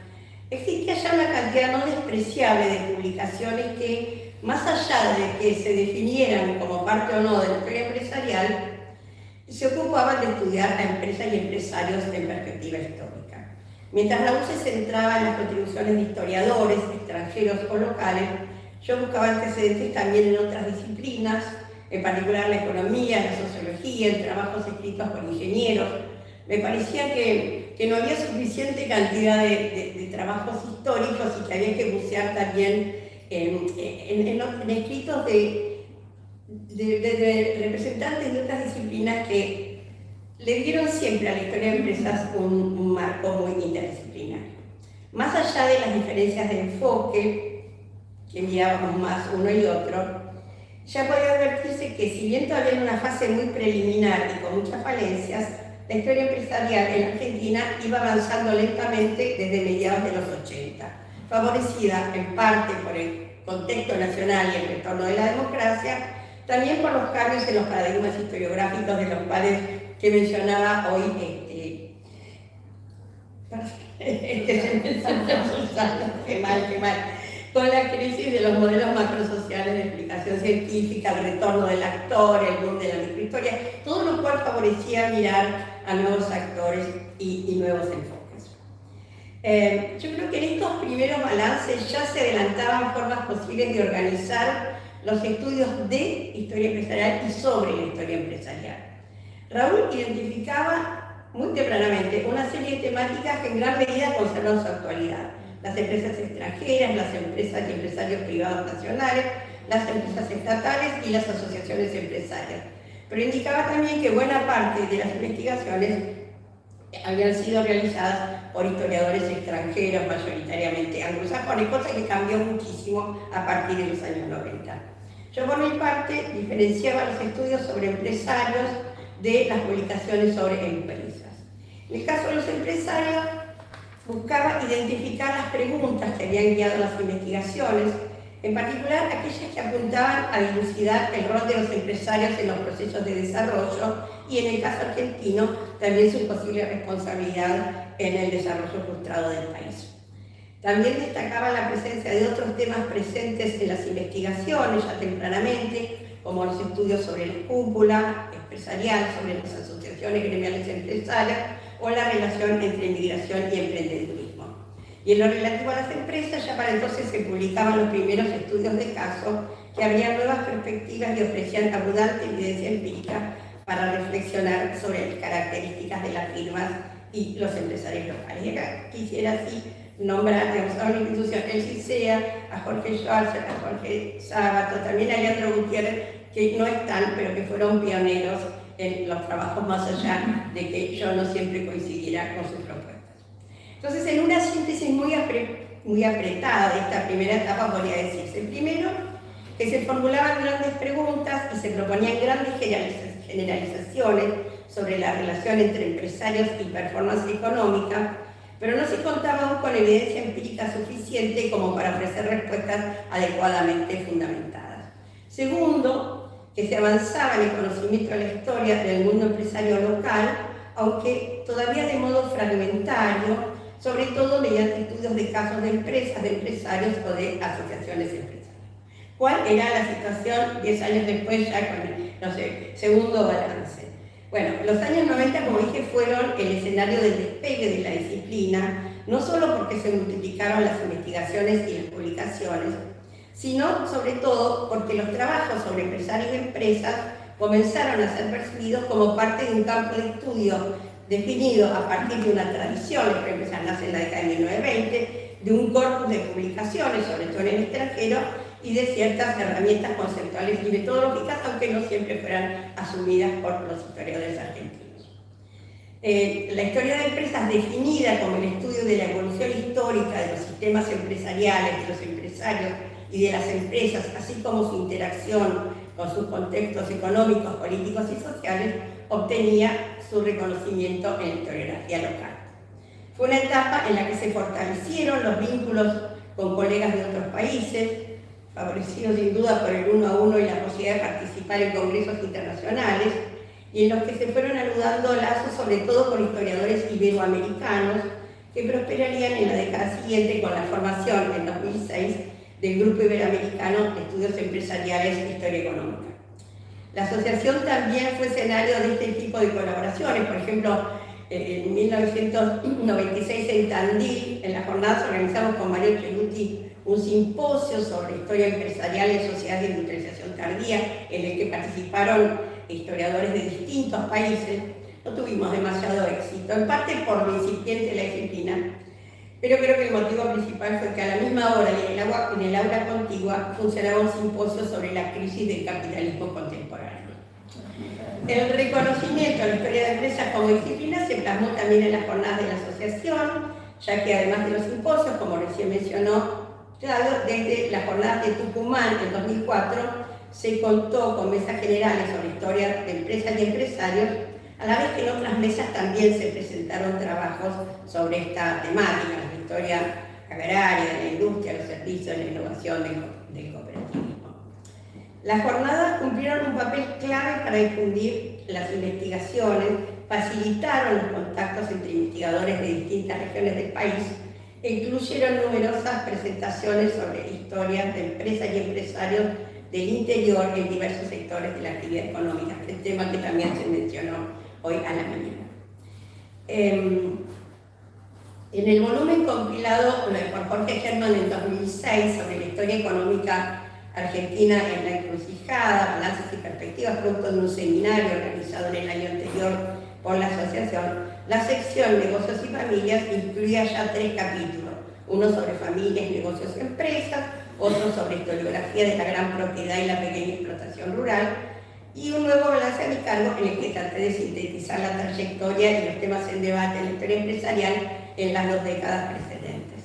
existía ya una cantidad no despreciable de publicaciones que, más allá de que se definieran como parte o no de la historia empresarial, se ocupaban de estudiar a empresas y empresarios en perspectiva histórica. Mientras la U se centraba en las contribuciones de historiadores, extranjeros o locales, yo buscaba antecedentes también en otras disciplinas, en particular la economía, la sociología, en trabajos escritos por ingenieros. Me parecía que no había suficiente cantidad de trabajos históricos y que había que bucear también en escritos de representantes de otras disciplinas que le dieron siempre a la historia de empresas un marco muy interdisciplinario. Más allá de las diferencias de enfoque, que mirábamos más uno y otro, ya podía advertirse que si bien todavía en una fase muy preliminar y con muchas falencias, la historia empresarial en Argentina iba avanzando lentamente desde mediados de los 80, favorecida en parte por el contexto nacional y el retorno de la democracia, también por los cambios en los paradigmas historiográficos de los cuales que mencionaba hoy qué mal, con la crisis de los modelos macrosociales de explicación científica, el retorno del actor, el boom de la microhistoria, todo lo cual favorecía mirar a nuevos actores y nuevos enfoques. Yo creo que en estos primeros balances ya se adelantaban formas posibles de organizar los estudios de historia empresarial y sobre la historia empresarial. Raúl identificaba muy tempranamente una serie de temáticas que en gran medida conservan su actualidad: las empresas extranjeras, las empresas y empresarios privados nacionales, las empresas estatales y las asociaciones empresarias. Pero indicaba también que buena parte de las investigaciones habían sido realizadas por historiadores extranjeros, mayoritariamente anglosajones, cosa que cambió muchísimo a partir de los años 90. Yo, por mi parte, diferenciaba los estudios sobre empresarios de las publicaciones sobre empresas. En el caso de los empresarios, buscaba identificar las preguntas que habían guiado las investigaciones, en particular aquellas que apuntaban a dilucidar el rol de los empresarios en los procesos de desarrollo y, en el caso argentino, también su posible responsabilidad en el desarrollo frustrado del país. También destacaba la presencia de otros temas presentes en las investigaciones ya tempranamente, como los estudios sobre la cúpula empresarial, sobre las asociaciones gremiales empresarias o la relación entre inmigración y emprendedurismo. Y en lo relativo a las empresas, ya para entonces se publicaban los primeros estudios de caso que abrían nuevas perspectivas y ofrecían abundante evidencia empírica para reflexionar sobre las características de las firmas y los empresarios locales. Y acá quisiera así nombrar a una institución, el CICEA, a Jorge Schwarzer, a Jorge Sábato, también a Leandro Gutiérrez, que no están, pero que fueron pioneros en los trabajos, más allá de que yo no siempre coincidiera con sus propuestas. Entonces, en una síntesis muy apretada de esta primera etapa, podría decirse, primero, que se formulaban grandes preguntas y se proponían grandes generalizaciones sobre la relación entre empresarios y performance económica, pero no se contaba aún con evidencia empírica suficiente como para ofrecer respuestas adecuadamente fundamentadas. Segundo, que se avanzaba en el conocimiento de la historia del mundo empresario local, aunque todavía de modo fragmentario, sobre todo mediante estudios de casos de empresas, de empresarios o de asociaciones empresariales. ¿Cuál era la situación 10 años después, ya con el segundo balance? Bueno, los años 90, como dije, fueron el escenario del despegue de la disciplina, no solo porque se multiplicaron las investigaciones y las publicaciones, sino sobre todo porque los trabajos sobre empresarios y empresas comenzaron a ser percibidos como parte de un campo de estudio definido a partir de una tradición, por ejemplo, nace en la década de 1920, de un corpus de publicaciones, sobre todo en el extranjero, y de ciertas herramientas conceptuales y metodológicas, aunque no siempre fueran asumidas por los historiadores argentinos. La historia de empresas, definida como el estudio de la evolución histórica de los sistemas empresariales, de los empresarios y de las empresas, así como su interacción con sus contextos económicos, políticos y sociales, obtenía su reconocimiento en la historiografía local. Fue una etapa en la que se fortalecieron los vínculos con colegas de otros países, favorecidos sin duda por el 1 a 1 y la posibilidad de participar en congresos internacionales, y en los que se fueron anudando lazos sobre todo con historiadores iberoamericanos que prosperarían en la década siguiente con la formación en 2006 del Grupo Iberoamericano de Estudios Empresariales e Historia Económica. La asociación también fue escenario de este tipo de colaboraciones. Por ejemplo, en 1996 en Tandil, en las jornadas organizamos con Mario Cheruti un simposio sobre historia empresarial en sociedades de industrialización tardía, en el que participaron historiadores de distintos países. No tuvimos demasiado éxito, en parte por lo incipiente de la disciplina, pero creo que el motivo principal fue que a la misma hora y en el aula contigua funcionaba un simposio sobre la crisis del capitalismo contemporáneo. El reconocimiento a la historia de empresas como disciplina se plasmó también en las jornadas de la asociación, ya que además de los simposios, como recién mencionó Claudio, desde las jornadas de Tucumán en 2004 se contó con mesas generales sobre historia de empresas y empresarios, a la vez que en otras mesas también se presentaron trabajos sobre esta temática, la historia agraria, de la industria, los servicios, la innovación del cooperativismo. Las jornadas cumplieron un papel clave para difundir las investigaciones, facilitaron los contactos entre investigadores de distintas regiones del país e incluyeron numerosas presentaciones sobre historias de empresas y empresarios del interior en diversos sectores de la actividad económica, el tema que también se mencionó hoy a la mañana. En el volumen compilado por Jorge Germán en 2006 sobre la historia económica argentina en la encrucijada, balances y perspectivas, producto de un seminario organizado en el año anterior por la asociación, la sección Negocios y Familias incluía ya 3 capítulos, uno sobre familias, negocios y empresas, otro sobre historiografía de la gran propiedad y la pequeña explotación rural, y un nuevo balance a mi cargo en el que traté de sintetizar la trayectoria y los temas en debate en la historia empresarial en las 2 décadas precedentes.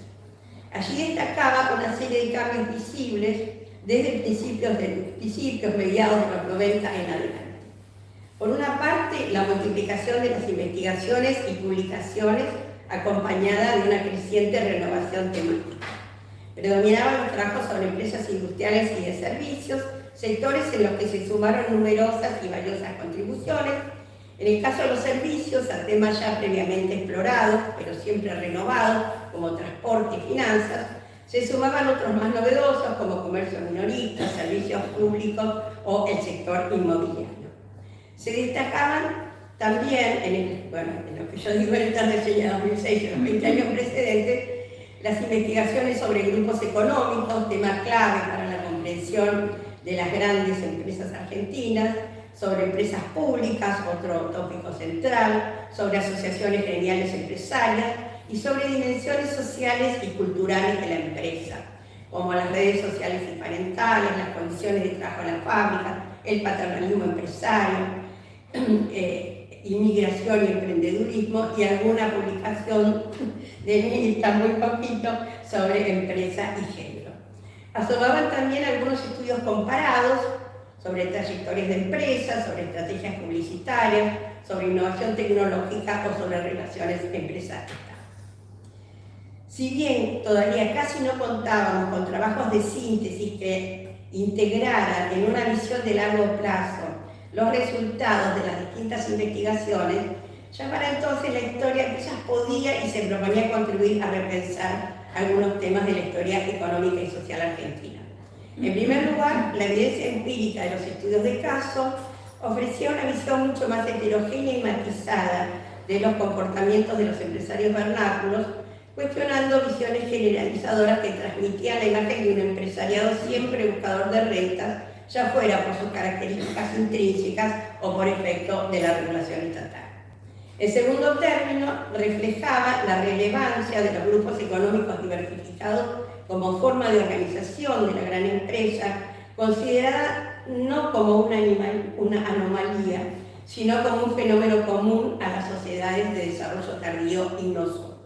Allí destacaba una serie de cambios visibles desde principios mediados de los 90 en adelante. Por una parte, la multiplicación de las investigaciones y publicaciones acompañada de una creciente renovación temática. Predominaban los trabajos sobre empresas industriales y de servicios, sectores en los que se sumaron numerosas y valiosas contribuciones. En el caso de los servicios, a temas ya previamente explorados, pero siempre renovados, como transporte y finanzas, se sumaban otros más novedosos, como comercio minorista, servicios públicos o el sector inmobiliario. Se destacaban también, en lo que yo digo en esta reseña 2006 y los 20 años precedentes, las investigaciones sobre grupos económicos, tema clave para la comprensión de las grandes empresas argentinas, sobre empresas públicas, otro tópico central, sobre asociaciones gremiales empresarias y sobre dimensiones sociales y culturales de la empresa, como las redes sociales y parentales, las condiciones de trabajo en la fábrica, el paternalismo empresario, inmigración y emprendedurismo, y alguna publicación de Milita muy poquito sobre empresa y género. Asomaban también algunos estudios comparados sobre trayectorias de empresas, sobre estrategias publicitarias, sobre innovación tecnológica o sobre relaciones empresariales. Si bien todavía casi no contábamos con trabajos de síntesis que integraran en una visión de largo plazo los resultados de las distintas investigaciones, ya para entonces la historia de empresas podía y se proponía contribuir a repensar algunos temas de la historia económica y social argentina. En primer lugar, la evidencia empírica de los estudios de caso ofrecía una visión mucho más heterogénea y matizada de los comportamientos de los empresarios vernáculos, cuestionando visiones generalizadoras que transmitían la imagen de un empresariado siempre buscador de rentas, ya fuera por sus características intrínsecas o por efecto de la regulación estatal. En segundo término, reflejaba la relevancia de los grupos económicos diversificados como forma de organización de la gran empresa, considerada no como una anomalía, sino como un fenómeno común a las sociedades de desarrollo tardío y no solo.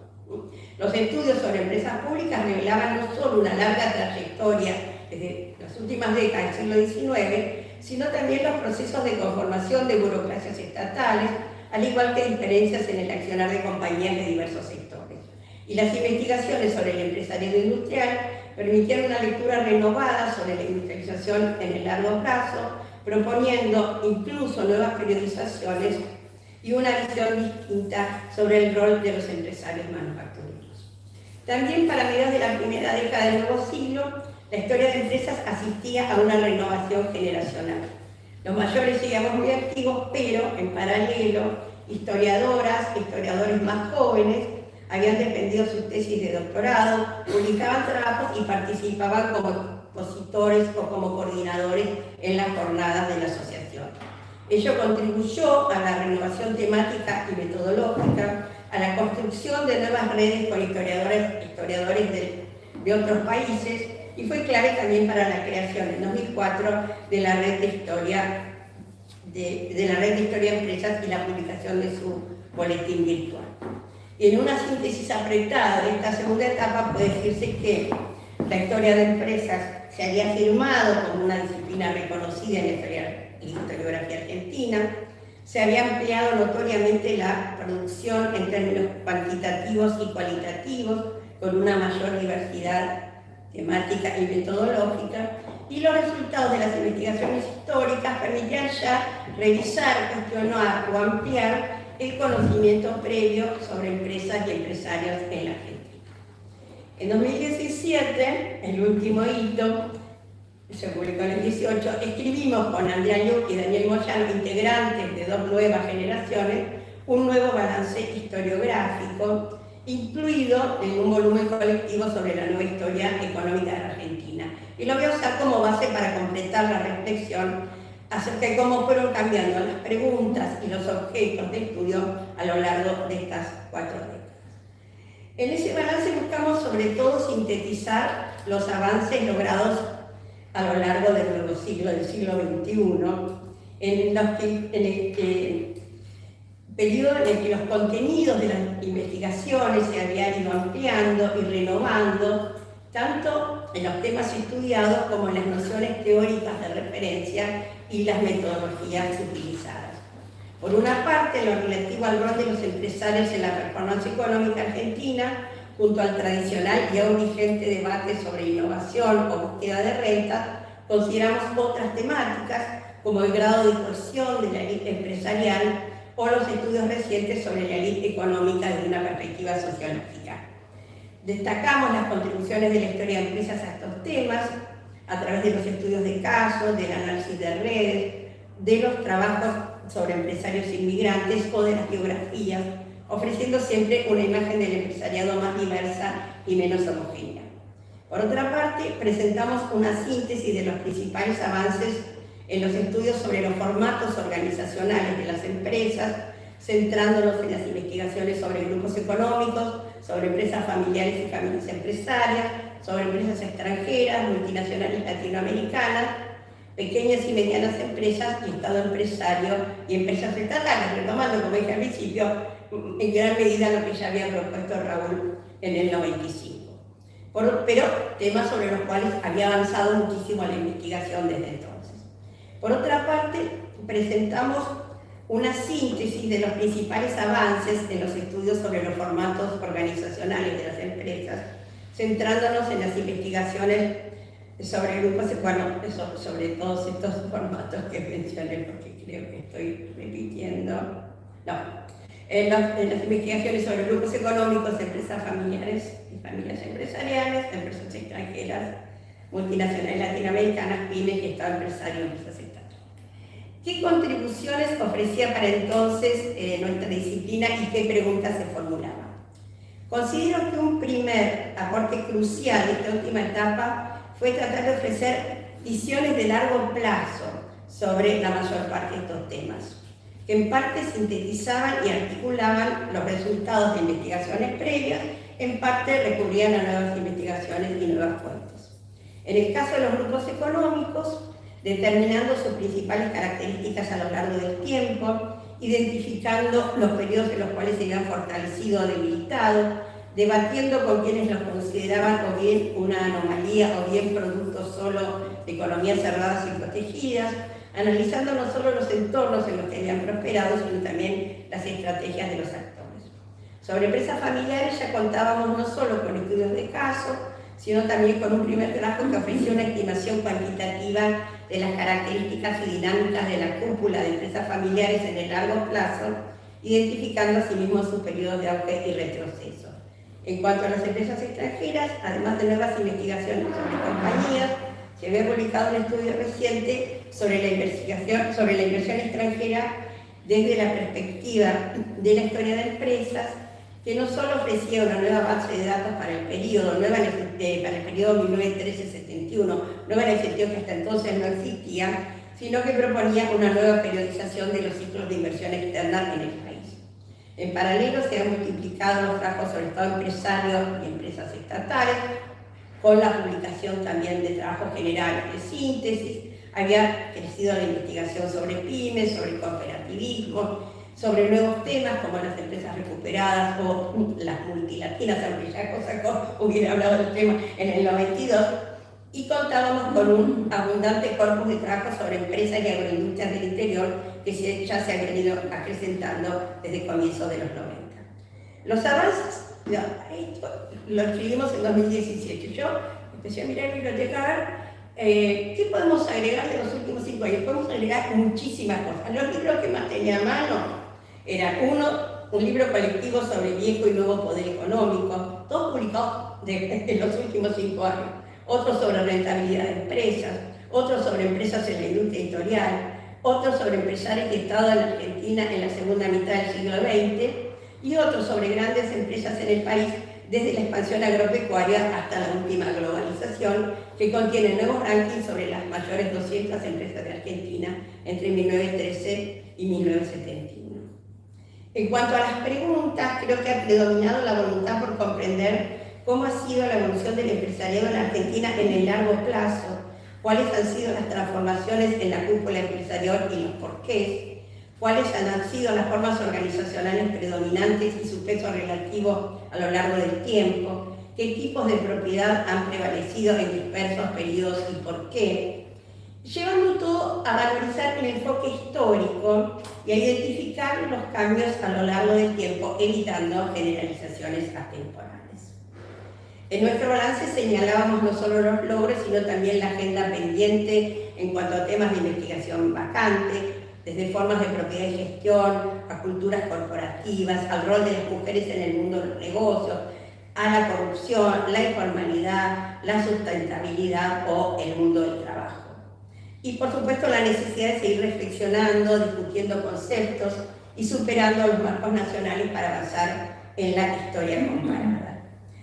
Los estudios sobre empresas públicas revelaban no solo una larga trayectoria desde las últimas décadas del siglo XIX, sino también los procesos de conformación de burocracias estatales, al igual que diferencias en el accionar de compañías de diversos sectores. Y las investigaciones sobre el empresariado industrial permitieron una lectura renovada sobre la industrialización en el largo plazo, proponiendo incluso nuevas periodizaciones y una visión distinta sobre el rol de los empresarios manufactureros. También para mediados de la primera década del nuevo siglo, la historia de empresas asistía a una renovación generacional. Los mayores seguíamos muy activos, pero en paralelo, historiadores más jóvenes habían defendido sus tesis de doctorado, publicaban trabajos y participaban como expositores o como coordinadores en las jornadas de la asociación. Ello contribuyó a la renovación temática y metodológica, a la construcción de nuevas redes con historiadores de otros países, y fue clave también para la creación en 2004 de la red de historia de empresas y la publicación de su boletín virtual. Y en una síntesis apretada de esta segunda etapa puede decirse que la historia de empresas se había afirmado como una disciplina reconocida en la historiografía argentina, se había ampliado notoriamente la producción en términos cuantitativos y cualitativos, con una mayor diversidad temática y metodológica, y los resultados de las investigaciones históricas permitían ya revisar, cuestionar o ampliar el conocimiento previo sobre empresas y empresarios en la Argentina. En 2017, el último hito, se publicó en el 18, escribimos con Andrea Lluch y Daniel Moyano, integrantes de dos nuevas generaciones, un nuevo balance historiográfico, incluido en un volumen colectivo sobre la nueva historia económica de la Argentina. Y lo voy a usar como base para completar la reflexión acerca de cómo fueron cambiando las preguntas y los objetos de estudio a lo largo de estas 4 décadas. En ese balance buscamos sobre todo sintetizar los avances logrados a lo largo del nuevo siglo, del siglo XXI, en el periodo en el que los contenidos de las investigaciones se habían ido ampliando y renovando, tanto en los temas estudiados como en las nociones teóricas de referencia y las metodologías utilizadas. Por una parte, lo relativo al rol de los empresarios en la performance económica argentina, junto al tradicional y aún vigente debate sobre innovación o búsqueda de renta, consideramos otras temáticas como el grado de cohesión de la élite empresarial o los estudios recientes sobre la élite económica desde una perspectiva sociológica. Destacamos las contribuciones de la historia de empresas a estos temas a través de los estudios de casos, del análisis de redes, de los trabajos sobre empresarios inmigrantes o de las biografías, ofreciendo siempre una imagen del empresariado más diversa y menos homogénea. Por otra parte, presentamos una síntesis de los principales avances en los estudios sobre los formatos organizacionales de las empresas, centrándonos en las investigaciones sobre grupos económicos, sobre empresas familiares y familias empresarias, sobre empresas extranjeras, multinacionales latinoamericanas, pequeñas y medianas empresas y Estado empresario y empresas estatales, retomando, como dije al principio, en gran medida lo que ya había propuesto Raúl en el 95. Pero temas sobre los cuales había avanzado muchísimo la investigación desde entonces. Por otra parte, presentamos una síntesis de los principales avances en los estudios sobre los formatos organizacionales de las empresas, centrándonos en las investigaciones sobre grupos, sobre todos estos formatos que mencioné, porque creo que estoy repitiendo. En las investigaciones sobre grupos económicos, empresas familiares y familias empresariales, empresas extranjeras, multinacionales latinoamericanas, pymes y Estado empresario, empresas estatales. ¿Qué contribuciones ofrecía para entonces nuestra disciplina y qué preguntas se formulaban? Considero que un primer aporte crucial de esta última etapa fue tratar de ofrecer visiones de largo plazo sobre la mayor parte de estos temas, que en parte sintetizaban y articulaban los resultados de investigaciones previas, en parte recurrían a nuevas investigaciones y nuevas fuentes. En el caso de los grupos económicos, determinando sus principales características a lo largo del tiempo, identificando los periodos en los cuales se habían fortalecido o debilitado, debatiendo con quienes los consideraban o bien una anomalía o bien producto solo de economías cerradas y protegidas, analizando no solo los entornos en los que habían prosperado, sino también las estrategias de los actores. Sobre empresas familiares ya contábamos no solo con estudios de caso, sino también con un primer trabajo que ofreció una estimación cuantitativa de las características y dinámicas de la cúpula de empresas familiares en el largo plazo, identificando asimismo sus periodos de auge y retroceso. En cuanto a las empresas extranjeras, además de nuevas investigaciones sobre compañías, se había publicado un estudio reciente sobre la inversión extranjera desde la perspectiva de la historia de empresas, que no solo ofrecía una nueva base de datos para el periodo, para el periodo 1913-71, nueva en el sentido que hasta entonces no existía, sino que proponía una nueva periodización de los ciclos de inversión externa en el país. En paralelo se han multiplicado los trabajos sobre todo empresarios y empresas estatales, con la publicación también de trabajos generales de síntesis. Había crecido la investigación sobre pymes, sobre cooperativismo, sobre nuevos temas como las empresas recuperadas o las multilatinas, aunque ya Cossackó hubiera hablado del tema en el 92, y contábamos con un abundante corpus de trabajo sobre empresas y agroindustrias del interior que ya se habían ido acrecentando desde comienzos de los 90. Los avances, lo escribimos en 2017. Yo empecé a mirar el bibliotecario. ¿Qué podemos agregar de los últimos 5 años? Podemos agregar muchísimas cosas. Los libros que más tenía a mano eran un libro colectivo sobre viejo y nuevo poder económico, todos publicados en los últimos 5 años, otro sobre rentabilidad de empresas, otro sobre empresas en la industria editorial, otro sobre empresarios y Estado en la Argentina en la segunda mitad del siglo XX y otro sobre grandes empresas en el país desde la expansión agropecuaria hasta la última globalización, que contiene nuevos rankings sobre las mayores 200 empresas de Argentina entre 1913 y 1971. En cuanto a las preguntas, creo que ha predominado la voluntad por comprender cómo ha sido la evolución del empresariado en Argentina en el largo plazo, cuáles han sido las transformaciones en la cúpula empresarial y los porqués, cuáles han sido las formas organizacionales predominantes y su peso relativo a lo largo del tiempo, qué tipos de propiedad han prevalecido en dispersos periodos y por qué, llevando todo a valorizar el enfoque histórico y a identificar los cambios a lo largo del tiempo, evitando generalizaciones atemporales. En nuestro balance señalábamos no solo los logros, sino también la agenda pendiente en cuanto a temas de investigación vacante, desde formas de propiedad y gestión, a culturas corporativas, al rol de las mujeres en el mundo de los negocios, a la corrupción, la informalidad, la sustentabilidad o el mundo del trabajo. Y por supuesto la necesidad de seguir reflexionando, discutiendo conceptos y superando los marcos nacionales para avanzar en la historia comparada.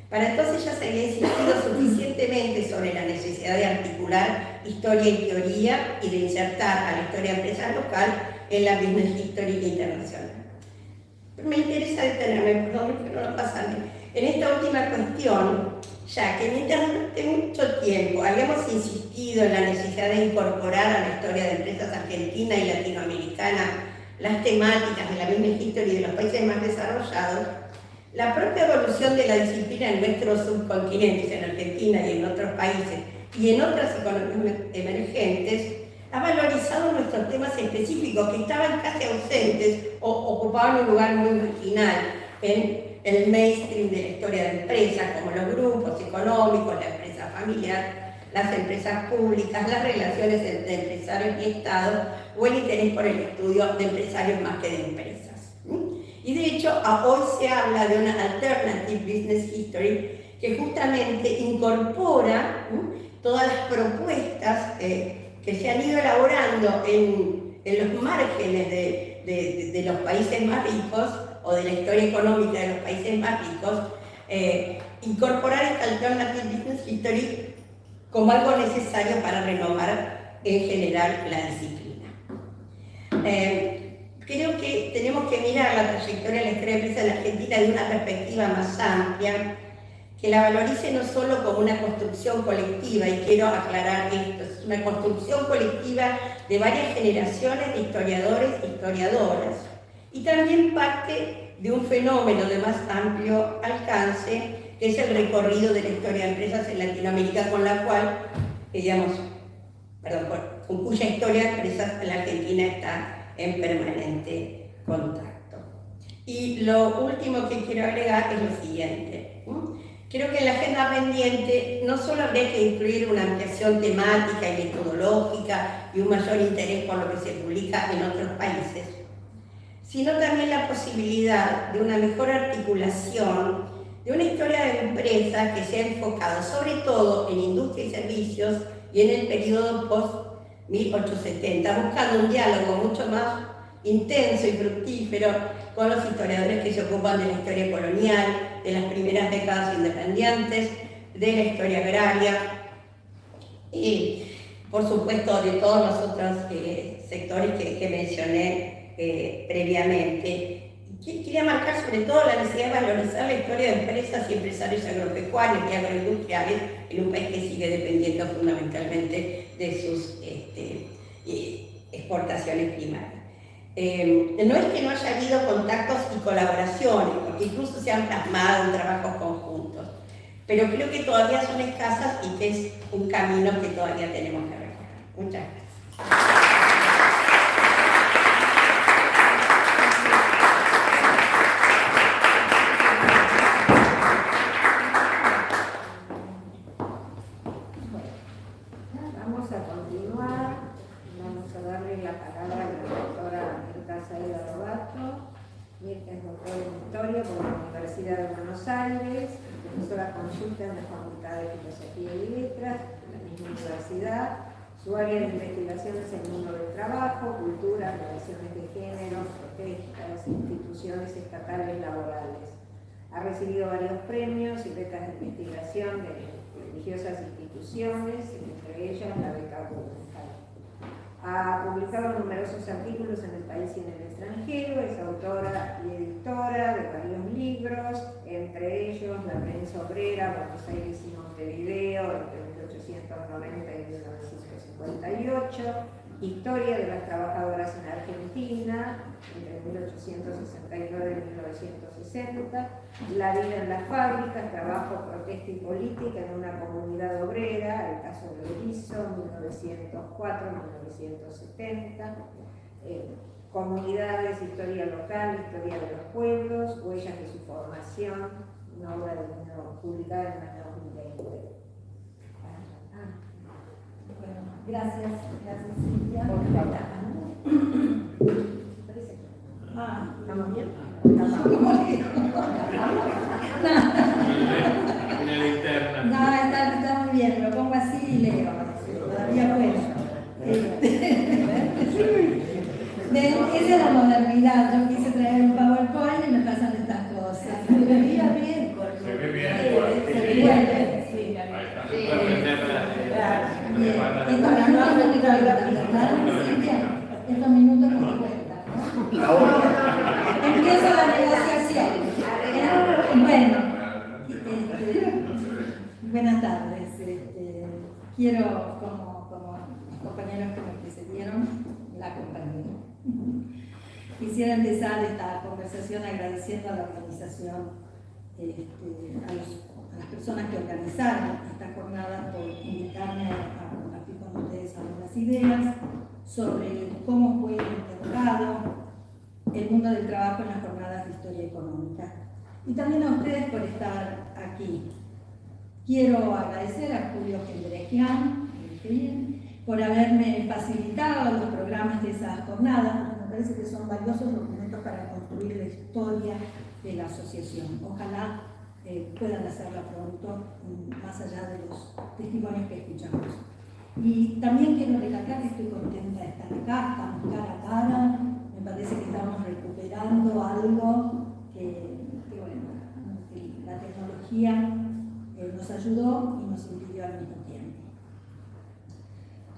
Para entonces ya se había insistido suficientemente sobre la necesidad de articular historia y teoría y de insertar a la historia empresarial local en la business history internacional. Me interesa detenerme, perdón, pero no pasarme, en esta última cuestión, ya que mientras durante mucho tiempo habíamos insistido en la necesidad de incorporar a la historia de empresas argentina y latinoamericana las temáticas de la business history de los países más desarrollados, la propia evolución de la disciplina en nuestros subcontinentes, en Argentina y en otros países, y en otras economías emergentes, ha valorizado nuestros temas específicos que estaban casi ausentes o ocupaban un lugar muy marginal en el mainstream de la historia de empresas, como los grupos económicos, la empresa familiar, las empresas públicas, las relaciones entre empresarios y Estado, o el interés por el estudio de empresarios más que de empresas. Y de hecho, hoy se habla de una Alternative Business History que justamente incorpora todas las propuestas que se han ido elaborando en los márgenes de los países más ricos o de la historia económica de los países más ricos, incorporar esta Alternative Business History como algo necesario para renovar en general la disciplina. Creo que tenemos que mirar la trayectoria de la historia de empresa en la Argentina de una perspectiva más amplia, que la valorice no solo como una construcción colectiva, y quiero aclarar esto, es una construcción colectiva de varias generaciones de historiadores e historiadoras, y también parte de un fenómeno de más amplio alcance, que es el recorrido de la historia de empresas en Latinoamérica, con la cual, con cuya historia de empresas en la Argentina está en permanente contacto. Y lo último que quiero agregar es lo siguiente. Creo que en la agenda pendiente no solo habría que incluir una ampliación temática y metodológica y un mayor interés por lo que se publica en otros países, sino también la posibilidad de una mejor articulación de una historia de empresa que sea enfocada sobre todo en industria y servicios y en el periodo post-1870, buscando un diálogo mucho más intenso y fructífero con los historiadores que se ocupan de la historia colonial, de las primeras décadas independientes, de la historia agraria y, por supuesto, de todos los otros sectores que mencioné previamente. Quería marcar sobre todo la necesidad de valorizar la historia de empresas y empresarios agropecuarios y agroindustriales en un país que sigue dependiendo fundamentalmente de sus exportaciones primarias. No es que no haya habido contactos y colaboraciones, porque incluso se han plasmado en trabajos conjuntos, pero creo que todavía son escasas y que es un camino que todavía tenemos que recorrer. Muchas gracias. Vamos a continuar. Vamos a darle la palabra a la doctora Mirta Zaida Robato. Mirta es doctora en Historia por la Universidad de Buenos Aires, profesora consulta en la Facultad de Filosofía y Letras de la misma universidad. Su área de investigación es el mundo del trabajo, cultura, relaciones de género, protestas, instituciones estatales laborales. Ha recibido varios premios y becas de investigación de prestigiosas instituciones, entre ellas la beca Guggenheim. Ha publicado numerosos artículos en el país y en el extranjero, es autora y editora de varios libros, entre ellos La prensa obrera, Buenos Aires y Montevideo, entre 1890 y 1958, Historia de las trabajadoras en Argentina, entre 1869 y 1960, La vida en las fábricas, Trabajo, protesta y política en una comunidad obrera, el caso de Berisso, 1904-1970, Comunidades, historia local, historia de los pueblos, huellas de su formación, una obra publicada en el año 2020. Bueno, gracias Silvia. ¿Estamos bien? Una linterna. No, está muy bien, lo pongo así y leo. Todavía puedo. Esa es la modernidad. Yo quise traer un PowerPoint y me pasan estas cosas. Se ve bien. Se ve bien. Sí. Ahí está. Se puede prender estos minutos no me cuentan, ¿no? Empiezo la negociación. Bueno, buenas tardes. Quiero, como los compañeros que me precedieron, la compañía. Quisiera empezar esta conversación agradeciendo a la organización, a las personas que organizaron esta jornada por invitarme a compartir con ustedes algunas ideas sobre cómo fue interrogado el mundo del trabajo en las jornadas de historia económica. Y también a ustedes por estar aquí. Quiero agradecer a Julio Gendregian por haberme facilitado los programas de esas jornadas, porque me parece que son valiosos documentos para construir la historia de la asociación. Ojalá puedan hacerla pronto, más allá de los testimonios que escuchamos. Y también quiero recalcar que estoy contenta de estar acá, estamos cara a cara, me parece que estamos recuperando algo que la tecnología nos ayudó y nos impidió al mismo tiempo.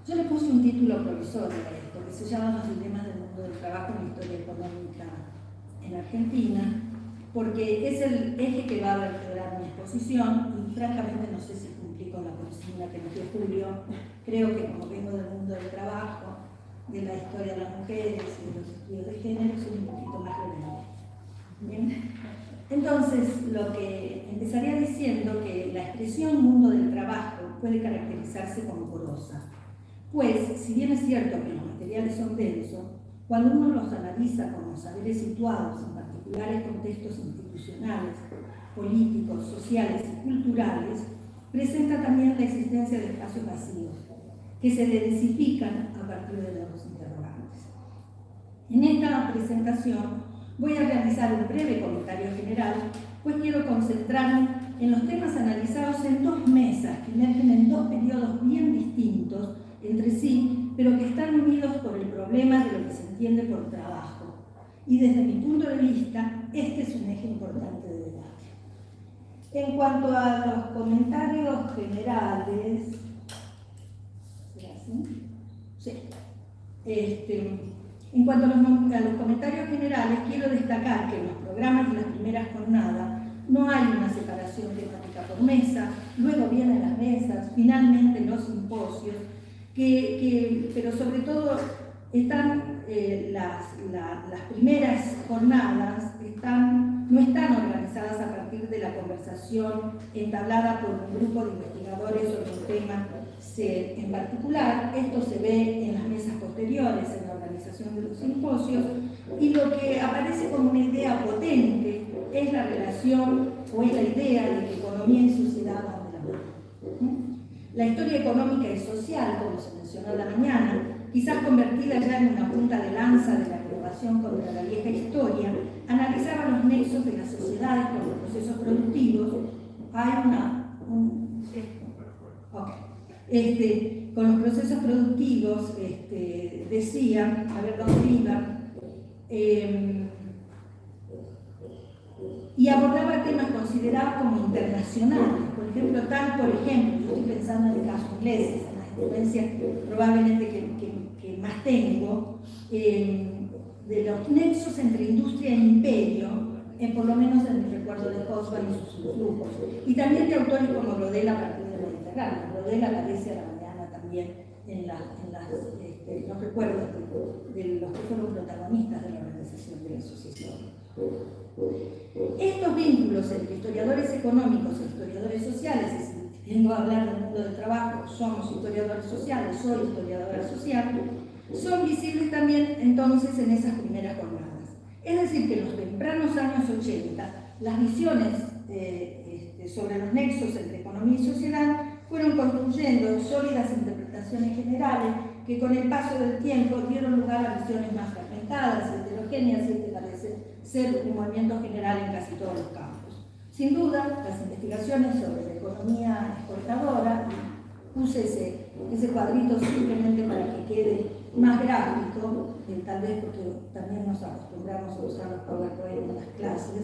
Yo le puse un título provisorio a esto, que se llama Los dilemas del mundo del trabajo en la historia económica en Argentina, porque es el eje que va a vertebrar mi exposición y francamente no sé si cumplí con la consigna que nos dio Julio. Creo que como vengo del mundo del trabajo, de la historia de las mujeres y de los estudios de género, soy un poquito más relevante. Bien. Entonces, lo que empezaría diciendo que la expresión mundo del trabajo puede caracterizarse como porosa. Pues, si bien es cierto que los materiales son densos, cuando uno los analiza como saberes situados en particulares contextos institucionales, políticos, sociales y culturales, presenta también la existencia de espacios vacíos, que se densifican a partir de los interrogantes. En esta presentación voy a realizar un breve comentario general, pues quiero concentrarme en los temas analizados en dos mesas que emergen en dos periodos bien distintos entre sí, pero que están unidos por el problema de lo que se entiende por trabajo. Y desde mi punto de vista, este es un eje importante de debate. En cuanto a los comentarios generales, ¿será así? Sí. En cuanto a los comentarios generales, quiero destacar que en los programas de las primeras jornadas no hay una separación temática por mesa, luego vienen las mesas, finalmente los simposios, pero sobre todo están las primeras jornadas no están organizadas a partir de la conversación entablada por un grupo de investigadores sobre un tema en particular. Esto se ve en las mesas posteriores, en la organización de los simposios, y lo que aparece como una idea potente es la relación o es la idea de que economía y sociedad van de la mano. La historia económica y social, como se mencionó a la mañana, quizás convertida ya en una punta de lanza de la renovación contra la vieja historia, analizaba los nexos de las sociedades con los procesos productivos. Con los procesos productivos, decía, a ver dónde iba, y abordaba temas considerados como internacionales. Por ejemplo, yo estoy pensando en el caso inglés, en las influencias probablemente que más tengo, de los nexos entre industria e imperio, por lo menos en el recuerdo de Hobsbawm y sus influjos, y también de autores como Rodela a partir del Mediterráneo. Rodela aparece a la mañana también en los recuerdos de los que fueron protagonistas de la organización de la asociación. Estos vínculos entre historiadores económicos e historiadores sociales, y si vengo a hablar del mundo del trabajo, somos historiadores sociales, soy historiadora social, son visibles también entonces en esas primeras jornadas. Es decir, que en los tempranos años 80, las visiones sobre los nexos entre economía y sociedad fueron construyendo sólidas interpretaciones generales que con el paso del tiempo dieron lugar a visiones más fragmentadas, heterogéneas, y este parece ser un movimiento general en casi todos los campos. Sin duda, las investigaciones sobre la economía exportadora, puse ese cuadrito simplemente para que quede más gráfico, tal vez porque también nos acostumbramos a usar los PowerPoint en las clases,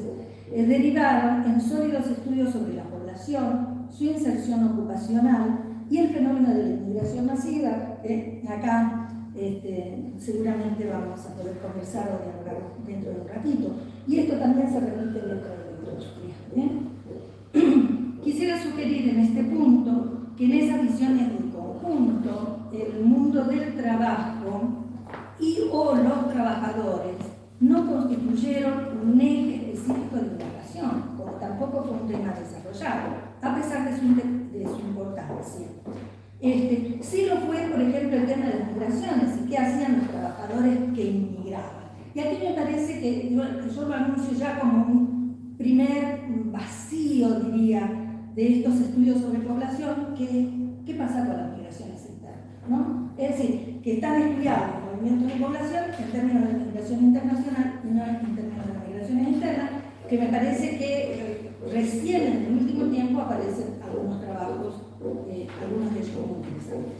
derivaron en sólidos estudios sobre la población, su inserción ocupacional y el fenómeno de la inmigración masiva. Acá seguramente vamos a poder conversar o dialogar dentro de un ratito. Y esto también se repite dentro de la industria. Quisiera sugerir en este punto que en esas visiones del conjunto, el mundo del trabajo o los trabajadores no constituyeron un eje específico de indagación, como tampoco fue un tema desarrollado, a pesar de su importancia. Sí lo fue, por ejemplo, el tema de las migraciones y qué hacían los trabajadores que inmigraban. Y aquí me parece que yo lo anuncio ya como un primer vacío, diría, de estos estudios sobre población, ¿qué pasa con las migraciones internas? ¿No? Es decir, que están estudiados los movimientos de población en términos de la migración internacional y no en términos de las migraciones internas, que me parece que recién en el último tiempo aparecen algunos trabajos, algunos de ellos muy interesantes.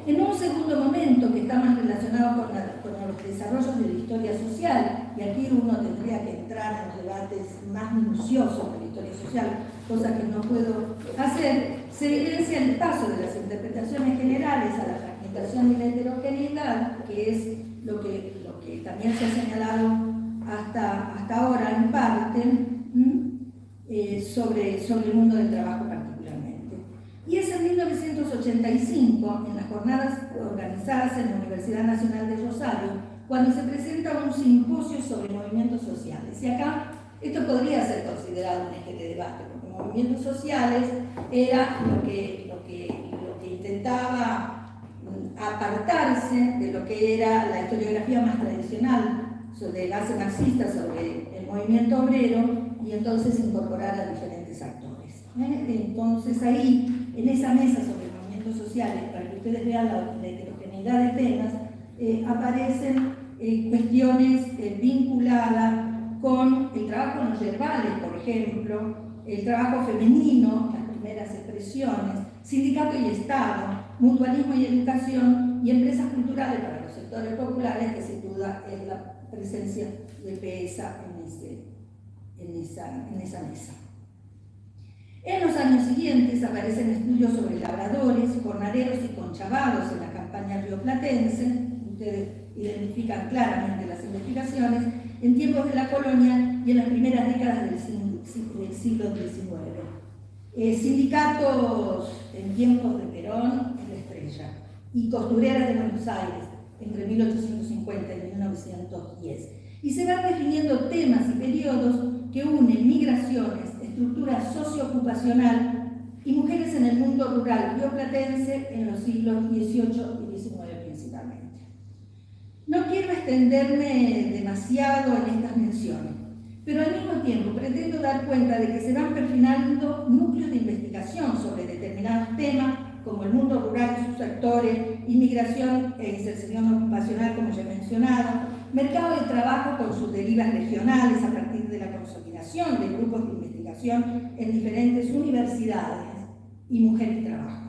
En un segundo momento, que está más relacionado con los desarrollos de la historia social, y aquí uno tendría que entrar en los debates más minuciosos de la historia social, cosa que no puedo hacer, se evidencia el paso de las interpretaciones generales a la fragmentación y la heterogeneidad, que es lo que también se ha señalado hasta ahora en parte, sobre el mundo del trabajo particularmente. Y es en 1985, en las jornadas organizadas en la Universidad Nacional de Rosario, cuando se presenta un simposio sobre movimientos sociales. Y acá esto podría ser considerado un eje de debate, porque movimientos sociales era lo que intentaba apartarse de lo que era la historiografía más tradicional de base marxista sobre el movimiento obrero, y entonces incorporar a diferentes actores. Entonces ahí, en esa mesa sobre movimientos sociales, para que ustedes vean la heterogeneidad de temas, aparecen cuestiones vinculadas con el trabajo en los yerbales, por ejemplo, el trabajo femenino, las primeras expresiones, sindicato y Estado, mutualismo y educación, y empresas culturales para los sectores populares, que sin duda es la presencia de PESA en esa mesa. En los años siguientes aparecen estudios sobre labradores, jornaleros y conchavados en la campaña rioplatense. Ustedes identifican claramente las investigaciones en tiempos de la colonia y en las primeras décadas del siglo XIX. Sindicatos en tiempos de Perón es la estrella, y costureras de Buenos Aires entre 1850 y 1910. Y se van definiendo temas y periodos que unen migraciones, estructura socioocupacional y mujeres en el mundo rural rioplatense en los siglos XVIII y XIX principalmente. No quiero extenderme demasiado en estas menciones, pero al mismo tiempo pretendo dar cuenta de que se van perfilando núcleos de investigación sobre determinados temas, como el mundo rural y sus sectores, inmigración e inserción ocupacional, como ya he mencionado, mercado de trabajo con sus derivas regionales a partir de la consolidación de grupos de investigación en diferentes universidades, y mujer y trabajo.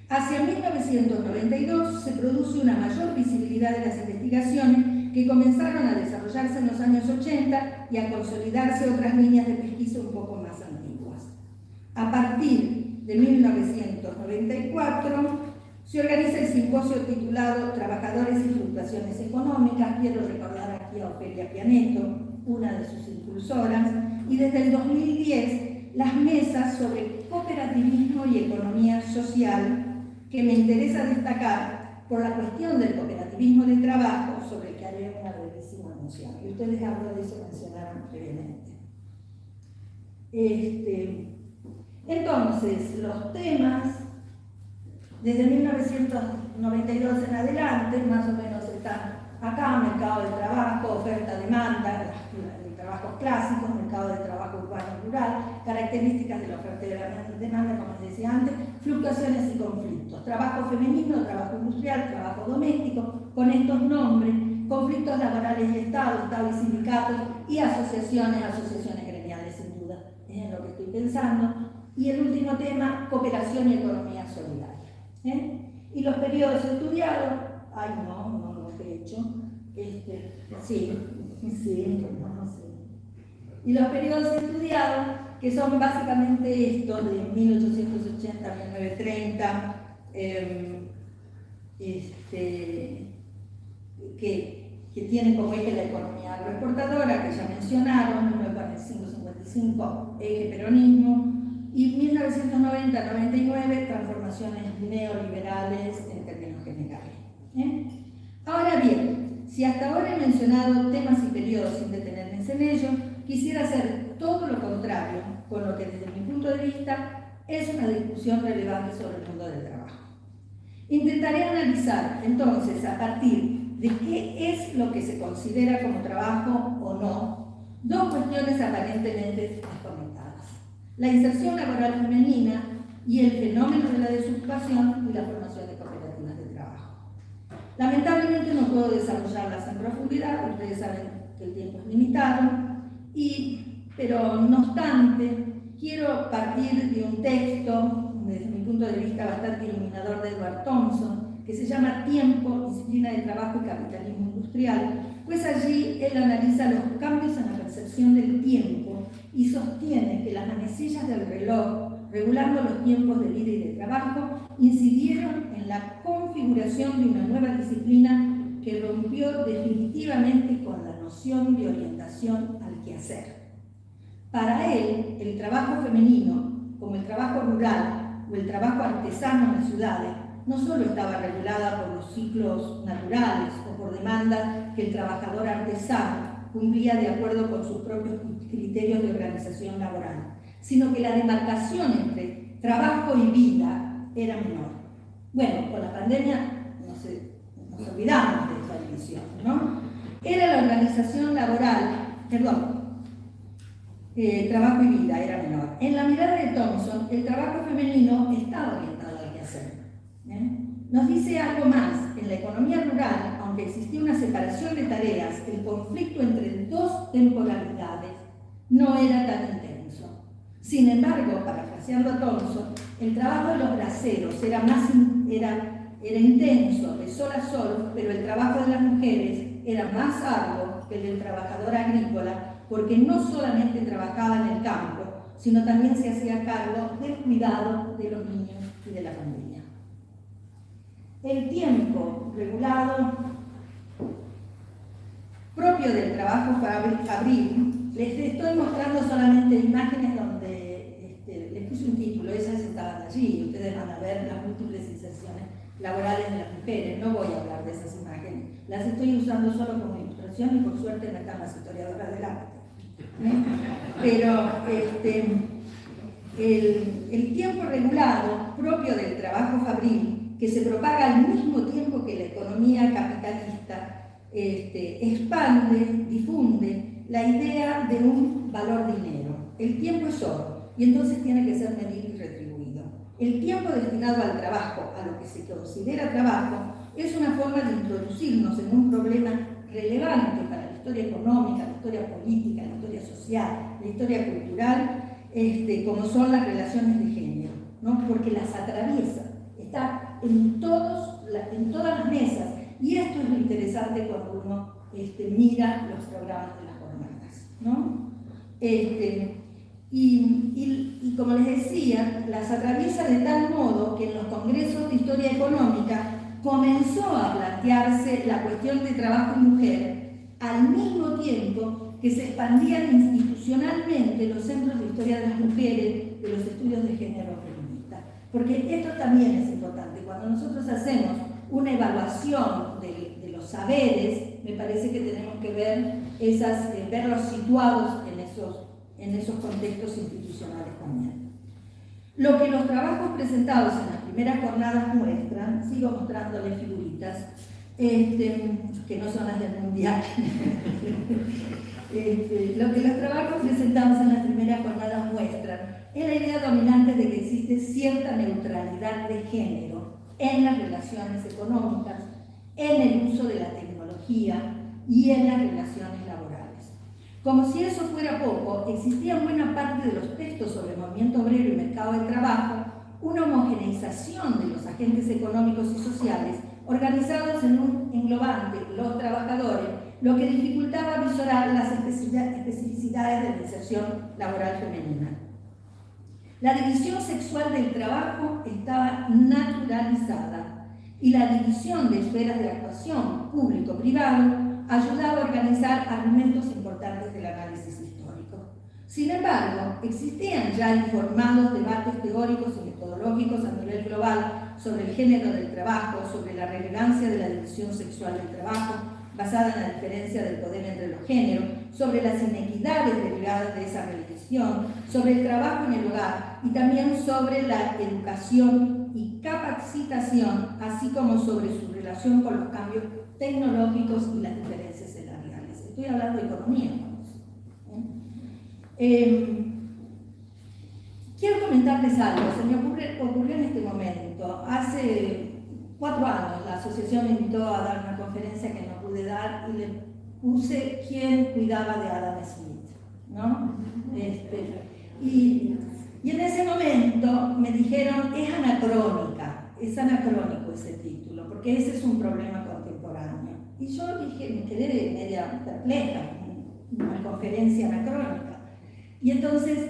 Hacia 1992 se produce una mayor visibilidad de las investigaciones que comenzaron a desarrollarse en los años 80 y a consolidarse otras líneas de pesquisa un poco más antiguas. A partir de 1994 se organiza el simposio titulado Trabajadores y Fluctuaciones Económicas. Quiero recordar aquí a Ofelia Pianeto, una de sus impulsoras, y desde el 2010 las mesas sobre cooperativismo y economía social, que me interesa destacar por la cuestión del cooperativismo de trabajo, sobre el que haré una brevísima mención. Y ustedes algo de eso mencionaron previamente. Entonces, los temas, desde 1992 en adelante, más o menos están acá: mercado de trabajo, oferta-demanda, trabajos clásicos, mercado de trabajo urbano-rural, características de la oferta y de la demanda, como les decía antes, fluctuaciones y conflictos, trabajo femenino, trabajo industrial, trabajo doméstico, con estos nombres, conflictos laborales y Estado y sindicatos, y asociaciones gremiales, sin duda, es en lo que estoy pensando. Y el último tema, cooperación y economía solidaria. Y los periodos estudiados, no lo he hecho, sí. Y los periodos estudiados, que son básicamente estos de 1880 a 1930, que tienen como eje la economía agroexportadora, que ya mencionaron, 1945, eje peronismo, y 1990-99, transformaciones neoliberales en términos generales. Ahora bien, si hasta ahora he mencionado temas y periodos sin detenerme en ello, quisiera hacer todo lo contrario, con lo que desde mi punto de vista es una discusión relevante sobre el mundo del trabajo. Intentaré analizar entonces, a partir de qué es lo que se considera como trabajo o no, dos cuestiones aparentemente desconectadas: la inserción laboral femenina y el fenómeno de la desocupación y la formación de cooperativas de trabajo. Lamentablemente no puedo desarrollarlas en profundidad, ustedes saben que el tiempo es limitado, pero no obstante, quiero partir de un texto, desde mi punto de vista bastante iluminador, de Edward Thompson, que se llama Tiempo, disciplina de trabajo y capitalismo industrial, pues allí él analiza los cambios en la percepción del tiempo y sostiene que las manecillas del reloj, regulando los tiempos de vida y de trabajo, incidieron en la configuración de una nueva disciplina que rompió definitivamente con la noción de orientación al quehacer. Para él, el trabajo femenino, como el trabajo rural o el trabajo artesano en las ciudades, no solo estaba regulada por los ciclos naturales o por demandas que el trabajador artesano cumplía de acuerdo con sus propios criterios de organización laboral, sino que la demarcación entre trabajo y vida era menor. Bueno, con la pandemia nos olvidamos de esa división, ¿no? Era la organización laboral, trabajo y vida era menor. En la mirada de Thompson, el trabajo femenino estaba orientado al quehacer. Nos dice algo más. en la economía rural, aunque existía una separación de tareas, el conflicto entre dos temporalidades no era tan intenso. Sin embargo, parafraseando a Thompson, el trabajo de los braceros era intenso, de sol a sol, pero el trabajo de las mujeres era más arduo que el del trabajador agrícola, porque no solamente trabajaba en el campo, sino también se hacía cargo del cuidado de los niños y de la familia. El tiempo regulado propio del trabajo fabril, les estoy mostrando solamente imágenes donde les puse un título, esas estaban allí, ustedes van a ver las múltiples inserciones laborales de las mujeres, no voy a hablar de esas imágenes, las estoy usando solo como ilustración y por suerte no están las historiadoras del arte. Pero el tiempo regulado propio del trabajo fabril, que se propaga al mismo tiempo que la economía capitalista, expande, difunde la idea de un valor dinero. El tiempo es oro y entonces tiene que ser medido y retribuido. El tiempo destinado al trabajo, a lo que se considera trabajo, es una forma de introducirnos en un problema relevante para la historia económica, la historia política, la historia social, la historia cultural, como son las relaciones de género, ¿no? Porque las atraviesa, está en todas las mesas, y esto es lo interesante cuando uno mira los programas de las jornadas, ¿no? Y como les decía, las atraviesa de tal modo que en los congresos de historia económica comenzó a plantearse la cuestión de trabajo y mujer al mismo tiempo que se expandían institucionalmente los centros de historia de las mujeres, de los estudios de género feminista. Porque esto también es importante. Cuando nosotros hacemos una evaluación de los saberes, me parece que tenemos que verlos situados en esos contextos institucionales también. Lo que los trabajos presentados en las primeras jornadas muestran, sigo mostrándoles figuritas, que no son las del mundial. Lo que los trabajos presentados en las primeras jornadas muestran es la idea dominante de que existe cierta neutralidad de género en las relaciones económicas, en el uso de la tecnología y en las relaciones laborales. Como si eso fuera poco, existía en buena parte de los textos sobre el movimiento obrero y mercado de trabajo una homogeneización de los agentes económicos y sociales organizados en un englobante, los trabajadores, lo que dificultaba visorar las especificidades de la inserción laboral femenina. La división sexual del trabajo estaba naturalizada y la división de esferas de actuación público-privado ayudaba a organizar argumentos importantes del análisis histórico. Sin embargo, existían ya informados debates teóricos y metodológicos a nivel global sobre el género del trabajo, sobre la relevancia de la división sexual del trabajo, basada en la diferencia del poder entre los géneros, sobre las inequidades derivadas de esa religión, sobre el trabajo en el hogar y también sobre la educación y capacitación, así como sobre su relación con los cambios tecnológicos y las diferencias salariales. Estoy hablando de economía. Quiero comentarles algo, se me ocurrió en este momento. Hace 4 años la asociación me invitó a dar una conferencia que no pude dar y le puse quién cuidaba de Adam Smith, ¿no? Y en ese momento me dijeron, es anacrónico ese título, porque ese es un problema contemporáneo. Y yo dije, me quedé media perpleja, una conferencia anacrónica. Y entonces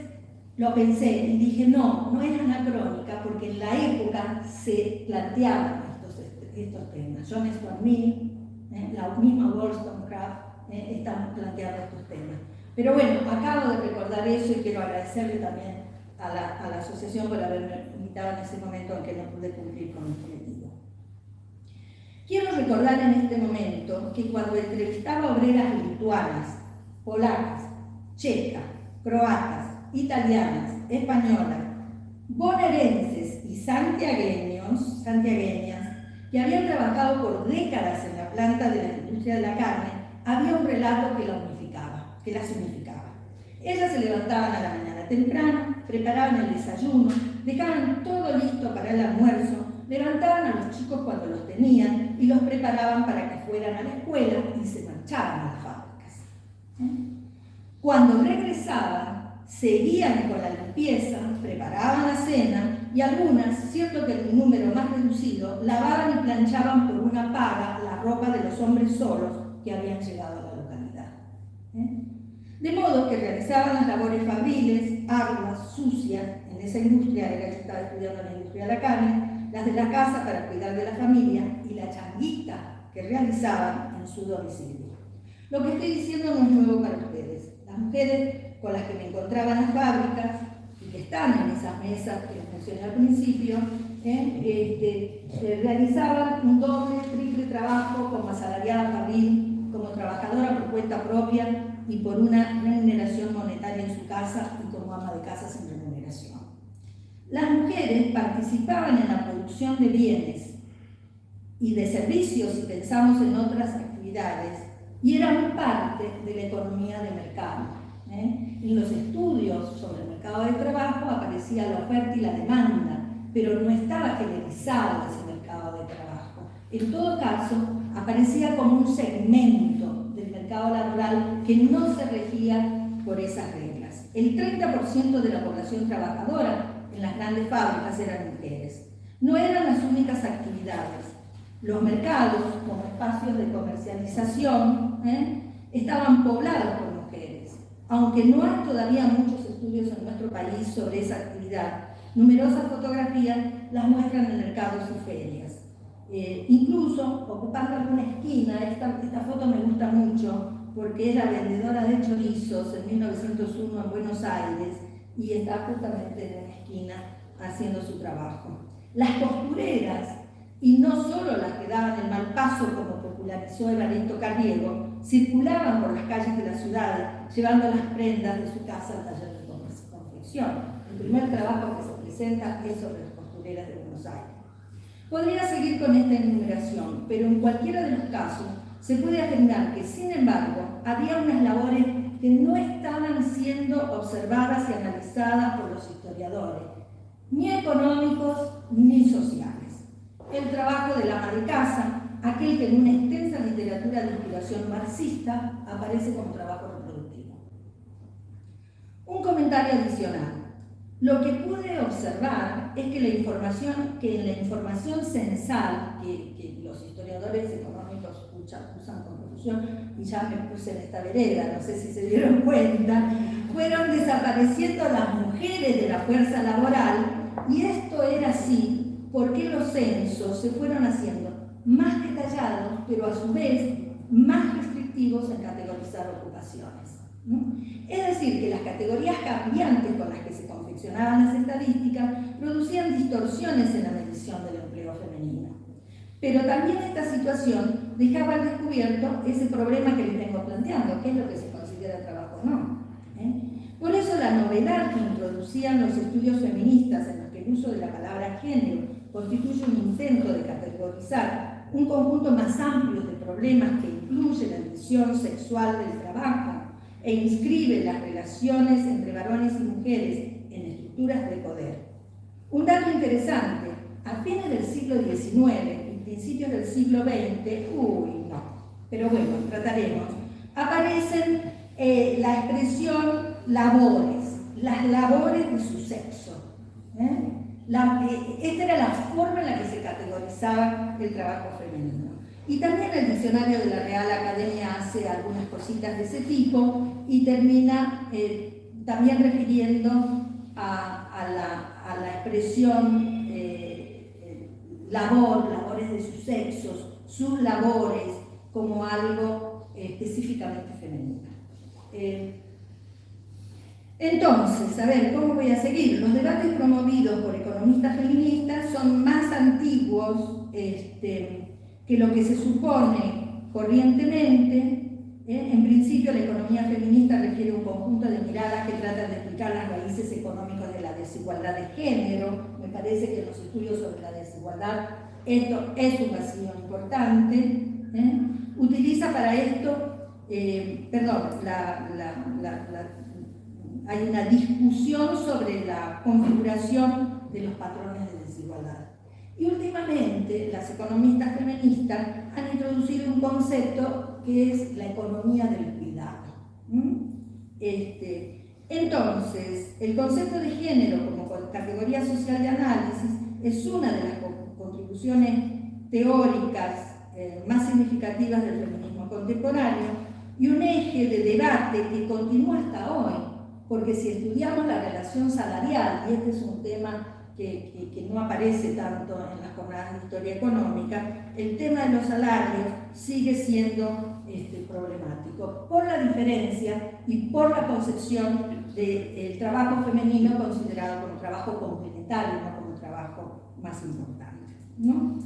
lo pensé y dije, no es anacrónica, porque en la época se planteaban estos temas. John Stuart Mill, la misma Wollstonecraft están planteando estos temas. Pero bueno, acabo de recordar eso y quiero agradecerle también a la asociación por haberme invitado en ese momento, aunque no pude cumplir con mi objetivo. Quiero recordar en este momento que cuando entrevistaba obreras lituanas, polacas, checas, croatas, italianas, españolas, bonaerenses y santiagueñas, que habían trabajado por décadas en la planta de la industria de la carne, había un relato que las unificaba. Ellas se levantaban a la mañana temprano, preparaban el desayuno, dejaban todo listo para el almuerzo, levantaban a los chicos cuando los tenían y los preparaban para que fueran a la escuela y se marchaban a las fábricas. Cuando regresaban, seguían con la limpieza, preparaban la cena y algunas, cierto que en un número más reducido, lavaban y planchaban por una paga la ropa de los hombres solos que habían llegado a la localidad. De modo que realizaban las labores fabriles, arduas, sucias, en esa industria, era que estaba estudiando la industria de la carne, las de la casa para cuidar de la familia y la changuita que realizaban en su domicilio. Lo que estoy diciendo no es nuevo para ustedes. Las mujeres con las que me encontraba en las fábricas y que están en esas mesas que les mencioné al principio, realizaban un doble, triple trabajo como asalariada fabril, como trabajadora por cuenta propia y por una remuneración monetaria en su casa y como ama de casa sin remuneración. Las mujeres participaban en la producción de bienes y de servicios, si pensamos en otras actividades, y eran parte de la economía de mercado. En los estudios sobre el mercado de trabajo aparecía la oferta y la demanda, pero no estaba generalizado ese mercado de trabajo. En todo caso, aparecía como un segmento del mercado laboral que no se regía por esas reglas. El 30% de la población trabajadora en las grandes fábricas eran mujeres. No eran las únicas actividades. Los mercados, como espacios de comercialización, estaban poblados por mujeres. Aunque no hay todavía muchos estudios en nuestro país sobre esa actividad, numerosas fotografías las muestran en mercados y ferias. Incluso ocupando alguna esquina, esta foto me gusta mucho porque era vendedora de chorizos en 1901 en Buenos Aires y está justamente en una esquina haciendo su trabajo. Las costureras, y no solo las que daban el mal paso como popularizó Evaristo Carriego, circulaban por las calles de la ciudad llevando las prendas de su casa al taller de confección. El primer trabajo que se presenta es sobre las costureras de Buenos Aires. Podría seguir con esta enumeración, pero en cualquiera de los casos se puede afirmar que, sin embargo, había unas labores que no estaban siendo observadas y analizadas por los historiadores, ni económicos ni sociales. El trabajo del ama de casa, aquel que en una extensa literatura de inspiración marxista aparece como trabajo reproductivo. Un comentario adicional. Lo que pude observar es que en la información censal, que los historiadores económicos usan con confusión, y ya me puse en esta vereda, no sé si se dieron cuenta, fueron desapareciendo las mujeres de la fuerza laboral, y esto era así porque los censos se fueron haciendo más detallados, pero a su vez más restrictivos en categorizar ocupaciones. Es decir, que las categorías cambiantes con las que se confeccionaban las estadísticas producían distorsiones en la medición del empleo femenino. Pero también esta situación dejaba al descubierto ese problema que les vengo planteando, qué es lo que se considera trabajo o no. Por eso la novedad que introducían los estudios feministas en los que el uso de la palabra género constituye un intento de categorizar un conjunto más amplio de problemas que incluye la división sexual del trabajo e inscribe las relaciones entre varones y mujeres en estructuras de poder. Un dato interesante, a fines del siglo XIX y principios del siglo XX, pero bueno, trataremos, aparecen la expresión labores, las labores de su sexo. Esta era la forma en la que se categorizaba el trabajo femenino. Y también el diccionario de la Real Academia hace algunas cositas de ese tipo y termina también refiriendo a la expresión labores de sus sexos, sus labores, como algo específicamente femenino. Entonces, a ver, ¿cómo voy a seguir? Los debates promovidos por economistas feministas son más antiguos que lo que se supone corrientemente. En principio, la economía feminista refiere un conjunto de miradas que tratan de explicar las raíces económicas de la desigualdad de género. Me parece que en los estudios sobre la desigualdad esto es un vacío importante. Utiliza para esto, hay una discusión sobre la configuración de los patrones de desigualdad. Y últimamente las economistas feministas han introducido un concepto que es la economía del cuidado. Entonces, el concepto de género como categoría social de análisis es una de las contribuciones teóricas más significativas del feminismo contemporáneo y un eje de debate que continúa hasta hoy, porque si estudiamos la relación salarial, y este es un tema que no aparece tanto en las jornadas de historia económica, el tema de los salarios sigue siendo problemático por la diferencia y por la concepción del trabajo femenino considerado como trabajo complementario, no como trabajo más importante, ¿no?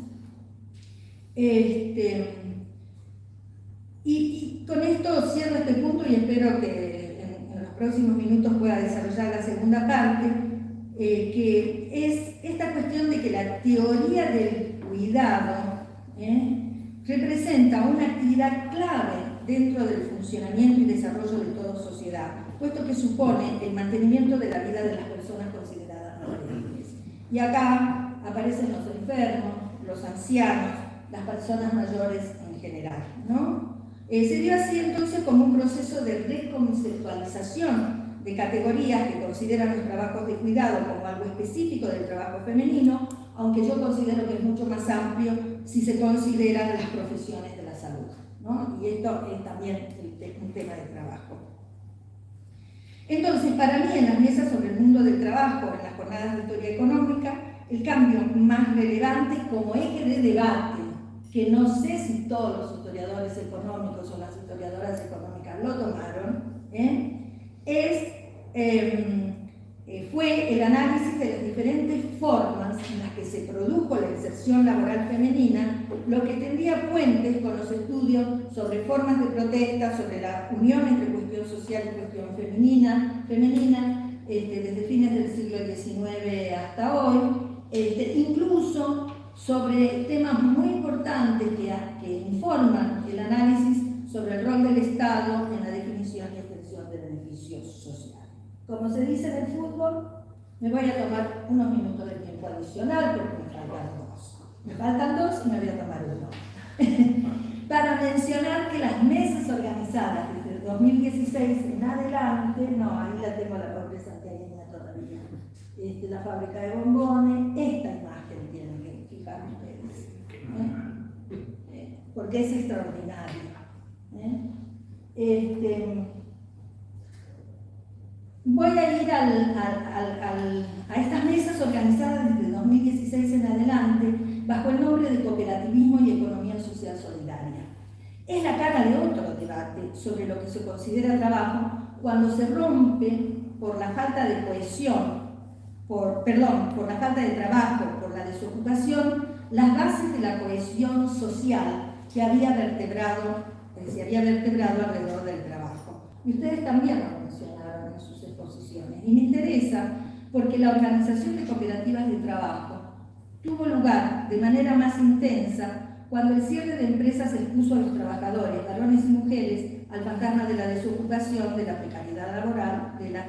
Y con esto cierro este punto y espero que en los próximos minutos pueda desarrollar la segunda parte, que es esta cuestión de que la teoría del cuidado representa una actividad clave dentro del funcionamiento y desarrollo de toda sociedad, puesto que supone el mantenimiento de la vida de las personas consideradas vulnerables. Y acá aparecen los enfermos, los ancianos, las personas mayores en general, ¿no? Se dio así entonces como un proceso de reconceptualización de categorías que consideran los trabajos de cuidado como algo específico del trabajo femenino, aunque yo considero que es mucho más amplio si se consideran las profesiones de la salud, ¿no? Y esto es también un tema de trabajo. Entonces, para mí, en las mesas sobre el mundo del trabajo, en las jornadas de historia económica, el cambio más relevante como eje de debate, que no sé si todos los historiadores económicos o las historiadoras económicas lo tomaron, fue el análisis de las diferentes formas en las que se produjo la inserción laboral femenina, lo que tendía puentes con los estudios sobre formas de protesta, sobre la unión entre cuestión social y cuestión femenina desde fines del siglo XIX hasta hoy, incluso sobre temas muy importantes que informan el análisis sobre el rol del Estado en la definición y extensión de beneficios sociales. Como se dice en el fútbol, me voy a tomar unos minutos de tiempo adicional porque me faltan dos. Me faltan dos y me voy a tomar uno. Para mencionar que las mesas organizadas desde el 2016 en adelante, no, ahí la tengo la pobre santiagueña todavía, la fábrica de bombones, esta imagen tienen que fijar ustedes, porque es extraordinaria. Voy a ir a estas mesas organizadas desde 2016 en adelante bajo el nombre de Cooperativismo y Economía Social Solidaria. Es la cara de otro debate sobre lo que se considera trabajo cuando se rompe por la falta de cohesión, por la falta de trabajo, por la desocupación, las bases de la cohesión social que se había vertebrado alrededor del trabajo. Y ustedes también lo mencionaron en sus exposiciones. Y me interesa porque la organización de cooperativas de trabajo tuvo lugar de manera más intensa cuando el cierre de empresas expuso a los trabajadores, varones y mujeres, al fantasma de la desocupación, de la precariedad laboral, de la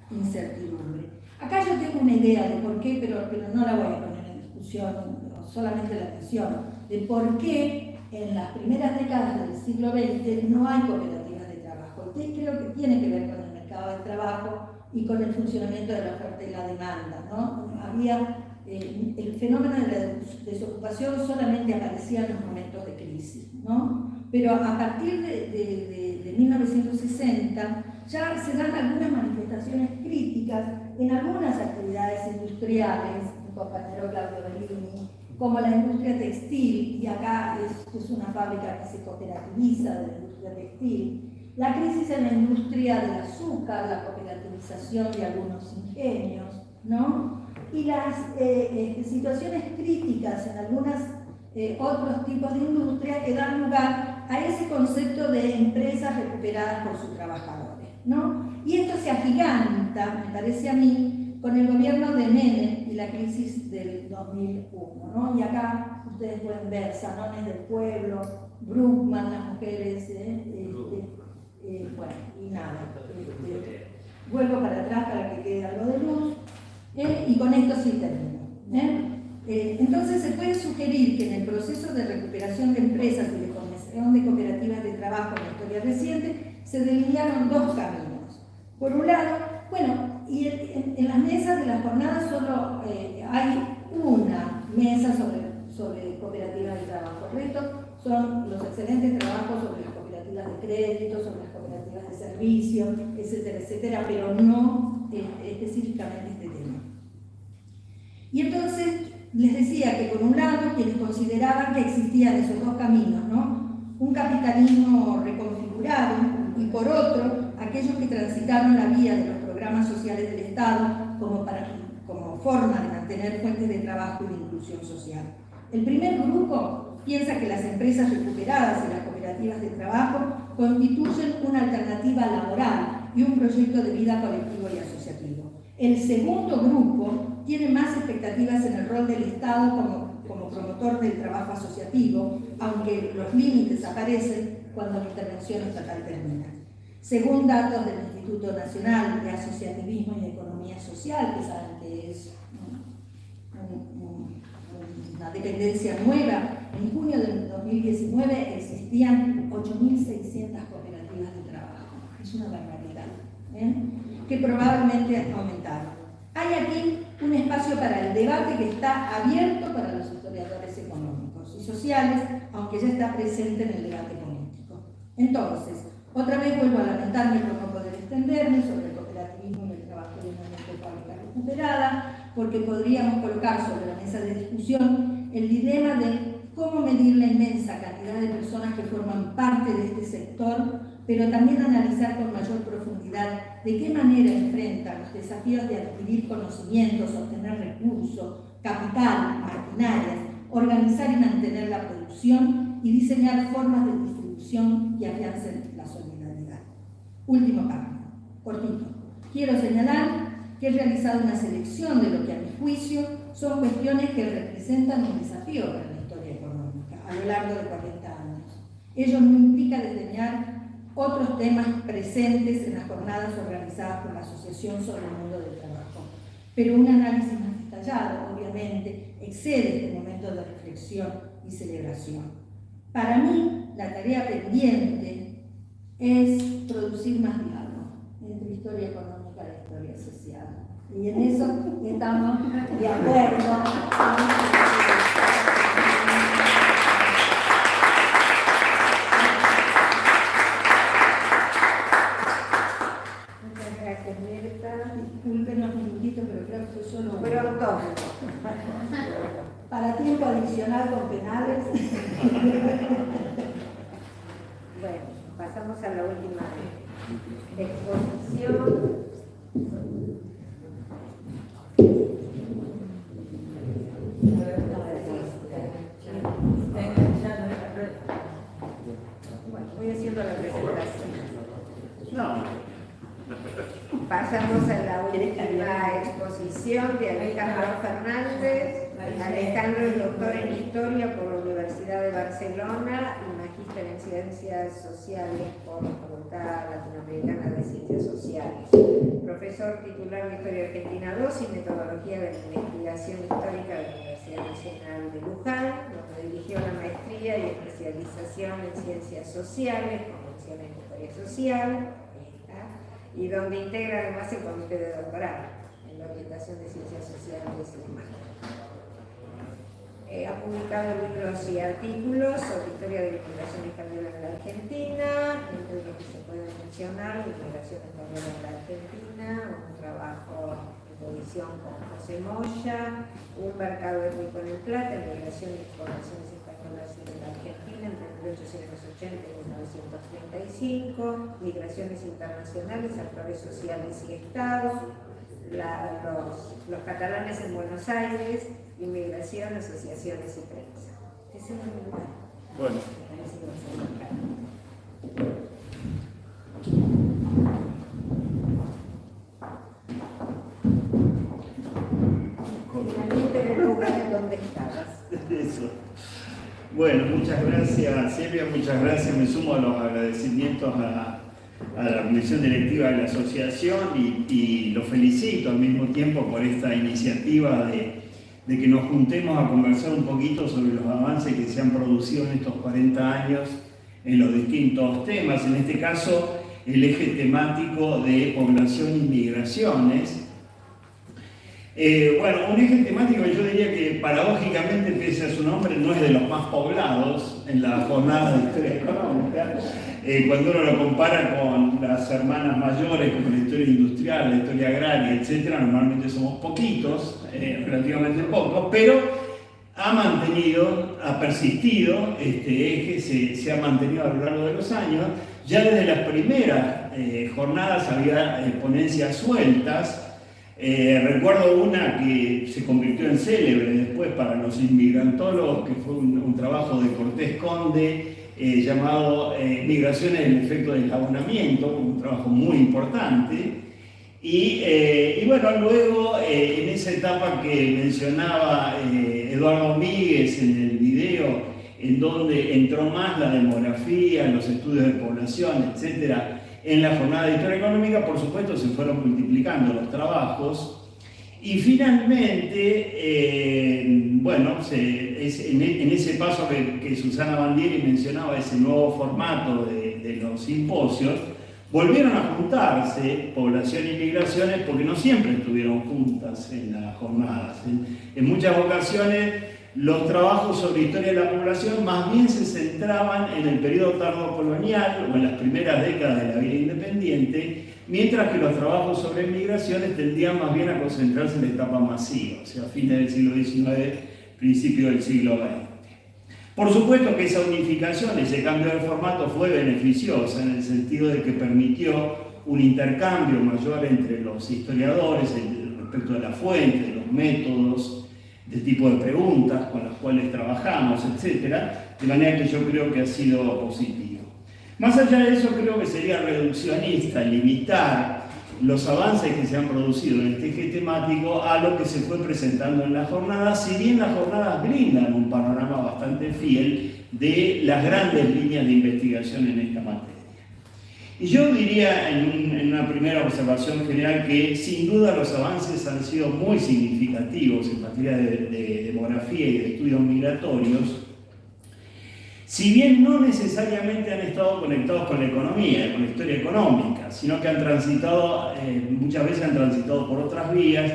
incertidumbre. Acá yo tengo una idea de por qué, pero no la voy a poner en discusión, solamente la menciono, de por qué en las primeras décadas del siglo XX no hay cooperativas de trabajo. Y creo que tiene que ver con el mercado del trabajo y con el funcionamiento de la oferta y la demanda, ¿no? Había el fenómeno de la desocupación solamente aparecía en los momentos de crisis, ¿no? Pero a partir de 1960 ya se dan algunas manifestaciones críticas en algunas actividades industriales, mi compañero Claudio Bellini, como la industria textil, y acá es una fábrica que se cooperativiza de la industria textil, la crisis en la industria del azúcar, la cooperativización de algunos ingenios, ¿no? Y las situaciones críticas en algunos otros tipos de industria que dan lugar a ese concepto de empresas recuperadas por sus trabajadores, ¿no? Y esto se agiganta, me parece a mí, con el gobierno de Menem y la crisis del 2001, ¿no? Y acá ustedes pueden ver Sanones del Pueblo, Bruckmann, las mujeres, bueno, y nada. Vuelvo para atrás para que quede algo de luz. Y con esto sí termino. Entonces, decir que en el proceso de recuperación de empresas y de formación de cooperativas de trabajo en la historia reciente se delinearon dos caminos. Por un lado, bueno, y en las mesas de la jornada solo hay una mesa sobre cooperativas de trabajo. El resto son los excelentes trabajos sobre las cooperativas de crédito, sobre las cooperativas de servicio, etcétera, etcétera, pero no específicamente este tema. Y entonces les decía que por un lado quienes consideraban que existían esos dos caminos, ¿no? Un capitalismo reconfigurado, y por otro aquellos que transitaron la vía de los programas sociales del Estado como forma de mantener fuentes de trabajo y de inclusión social. El primer grupo piensa que las empresas recuperadas y las cooperativas de trabajo constituyen una alternativa laboral y un proyecto de vida colectivo y asociativo. El segundo grupo tiene más expectativas en el rol del Estado como promotor del trabajo asociativo, aunque los límites aparecen cuando la intervención estatal termina. Según datos del Instituto Nacional de Asociativismo y Economía Social, que saben que es una dependencia nueva, en junio del 2019 existían 8.600 cooperativas de trabajo. Es una barbaridad, que probablemente aumentaron. Hay aquí un espacio para el debate que está abierto para los historiadores económicos y sociales, aunque ya está presente en el debate político. Entonces, otra vez vuelvo a lamentarme por no poder extenderme sobre el cooperativismo y el trabajo de una fábrica recuperada, porque podríamos colocar sobre la mesa de discusión el dilema de cómo medir la inmensa cantidad de personas que forman parte de este sector, pero también analizar con mayor profundidad de qué manera enfrentan los desafíos de adquirir conocimientos, obtener recursos, capital, maquinarias, organizar y mantener la producción y diseñar formas de distribución que afiancen la solidaridad. Último párrafo, cortito. Quiero señalar que he realizado una selección de lo que a mi juicio son cuestiones que representan un desafío para la historia económica a lo largo de 40 años. Ello no implica desdeñar otros temas presentes en las jornadas organizadas por la Asociación sobre el Mundo del Trabajo. Pero un análisis más detallado, obviamente, excede este momento de reflexión y celebración. Para mí, la tarea pendiente es producir más diálogo entre historia económica e historia social. Y en eso estamos de acuerdo. Disculpen los minutitos, pero creo que fue solo Pronto. para tiempo adicional con penales. Bueno, pasamos a la última exposición. Bueno, voy haciendo la presentación. No. Pasamos a la última exposición de Alejandro Fernández. Alejandro es doctor en Historia por la Universidad de Barcelona y magíster en Ciencias Sociales por la Facultad Latinoamericana de Ciencias Sociales. Profesor titular de Historia Argentina II y Metodología de la Investigación Histórica de la Universidad Nacional de Luján, donde dirigió la maestría y especialización en Ciencias Sociales, con mención en Historia Social, y donde integra además el comité de doctorado en la orientación de Ciencias Sociales y Humanas. Ha publicado libros y artículos sobre historia de la inmigración española en la Argentina, entre los que se puede mencionar la inmigración española en la Argentina, un trabajo en coedición con José Moya, un mercado étnico en el Plata, migración y poblaciones españolas en la Argentina entre 1880 y 1935, migraciones internacionales, actores sociales y Estado, los catalanes en Buenos Aires, inmigración, asociaciones y prensa. Ese es mi lugar. Bueno. Finalmente en el lugar en donde estabas. Eso. Bueno, muchas gracias Silvia, muchas gracias. Me sumo a los agradecimientos a la comisión directiva de la asociación y lo felicito al mismo tiempo por esta iniciativa de que nos juntemos a conversar un poquito sobre los avances que se han producido en estos 40 años en los distintos temas, en este caso el eje temático de población y migraciones. Bueno, un eje temático que yo diría que paradójicamente, pese a su nombre, no es de los más poblados en la jornada de historia económica. Cuando uno lo compara con las hermanas mayores, con la historia industrial, la historia agraria, etc., normalmente somos poquitos, relativamente pocos, pero ha persistido este eje, se ha mantenido a lo largo de los años. Ya desde las primeras jornadas había ponencias sueltas. Recuerdo una que se convirtió en célebre después para los inmigrantólogos, que fue un trabajo de Cortés Conde llamado Migraciones del efecto del eslabonamiento, un trabajo muy importante. Y bueno, luego en esa etapa que mencionaba Eduardo Míguez en el video, en donde entró más la demografía, los estudios de población, etcétera, en la jornada de historia económica, por supuesto, se fueron multiplicando los trabajos. Y finalmente, bueno, en ese paso que Susana Bandieri mencionaba, ese nuevo formato de los simposios, volvieron a juntarse población y migraciones, porque no siempre estuvieron juntas en las jornadas. En muchas ocasiones, los trabajos sobre historia de la población más bien se centraban en el periodo tardocolonial o en las primeras décadas de la vida independiente, mientras que los trabajos sobre migraciones tendían más bien a concentrarse en la etapa masiva, o sea, fines del siglo XIX, principio del siglo XX. Por supuesto que esa unificación, ese cambio de formato fue beneficiosa en el sentido de que permitió un intercambio mayor entre los historiadores respecto de la fuente, de los métodos, del tipo de preguntas con las cuales trabajamos, etc. De manera que yo creo que ha sido positivo. Más allá de eso, creo que sería reduccionista limitar los avances que se han producido en este eje temático a lo que se fue presentando en las jornadas, si bien las jornadas brindan un panorama bastante fiel de las grandes líneas de investigación en esta materia. Y yo diría en una primera observación general que sin duda los avances han sido muy significativos en materia de demografía y de estudios migratorios, si bien no necesariamente han estado conectados con la economía, con la historia económica, sino que han transitado, muchas veces han transitado por otras vías.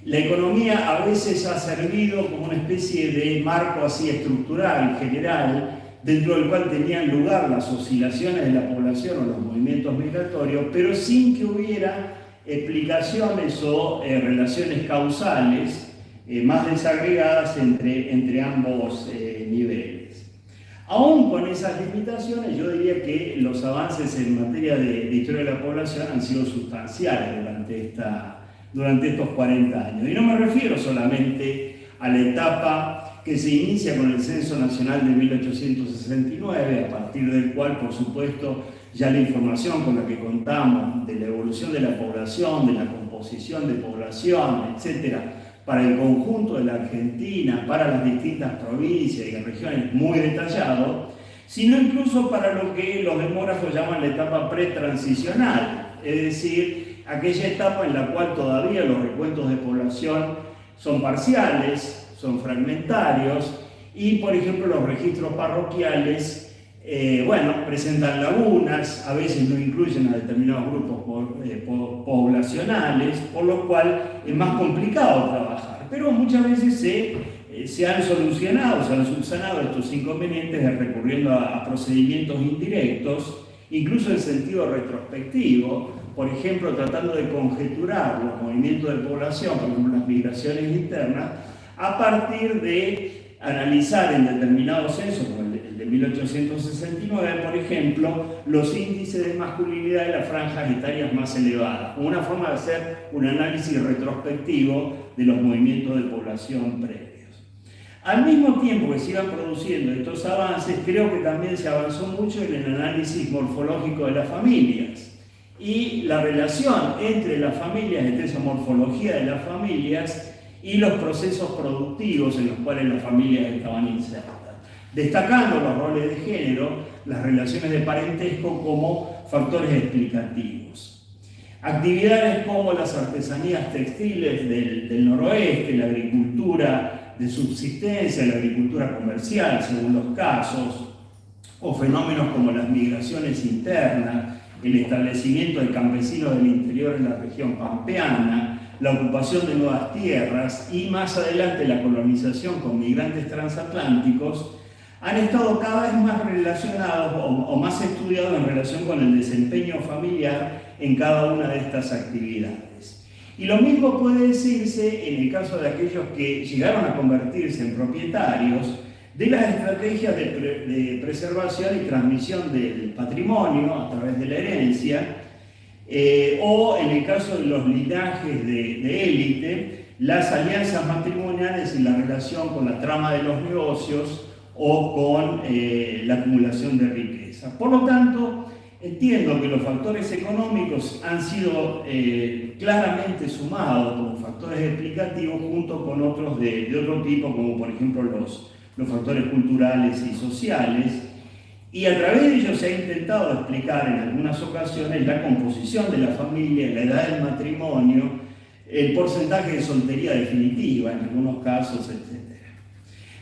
La economía a veces ha servido como una especie de marco así estructural, general, dentro del cual tenían lugar las oscilaciones de la población o los movimientos migratorios, pero sin que hubiera explicaciones o relaciones causales más desagregadas entre ambos niveles. Aún con esas limitaciones, yo diría que los avances en materia de historia de la población han sido sustanciales durante estos 40 años. Y no me refiero solamente a la etapa que se inicia con el Censo Nacional de 1869, a partir del cual, por supuesto, ya la información con la que contamos de la evolución de la población, de la composición de población, etc., para el conjunto de la Argentina, para las distintas provincias y regiones, muy detallado, sino incluso para lo que los demógrafos llaman la etapa pretransicional, es decir, aquella etapa en la cual todavía los recuentos de población son parciales, son fragmentarios y, por ejemplo, los registros parroquiales, presentan lagunas, a veces no incluyen a determinados grupos poblacionales, por lo cual es más complicado trabajar. Pero muchas veces se han solucionado, se han subsanado estos inconvenientes recurriendo a procedimientos indirectos, incluso en sentido retrospectivo, por ejemplo, tratando de conjeturar los movimientos de población, por ejemplo, las migraciones internas, a partir de analizar en determinados censos, como el de 1869, por ejemplo, los índices de masculinidad de las franjas etarias más elevadas, como una forma de hacer un análisis retrospectivo de los movimientos de población previos. Al mismo tiempo que se iban produciendo estos avances, creo que también se avanzó mucho en el análisis morfológico de las familias y la relación entre las familias, entre esa morfología de las familias y los procesos productivos en los cuales las familias estaban insertas, destacando los roles de género, las relaciones de parentesco como factores explicativos. Actividades como las artesanías textiles del noroeste, la agricultura de subsistencia, la agricultura comercial, según los casos, o fenómenos como las migraciones internas, el establecimiento de campesinos del interior en la región pampeana, la ocupación de nuevas tierras y más adelante la colonización con migrantes transatlánticos, han estado cada vez más relacionados o más estudiados en relación con el desempeño familiar en cada una de estas actividades. Y lo mismo puede decirse en el caso de aquellos que llegaron a convertirse en propietarios de las estrategias de preservación y transmisión del patrimonio a través de la herencia, o en el caso de los linajes de élite, las alianzas matrimoniales en la relación con la trama de los negocios o con la acumulación de riqueza. Por lo tanto, entiendo que los factores económicos han sido claramente sumados como factores explicativos junto con otros de otro tipo, como por ejemplo los factores culturales y sociales, y a través de ellos se ha intentado explicar en algunas ocasiones la composición de la familia, la edad del matrimonio, el porcentaje de soltería definitiva en algunos casos, etc.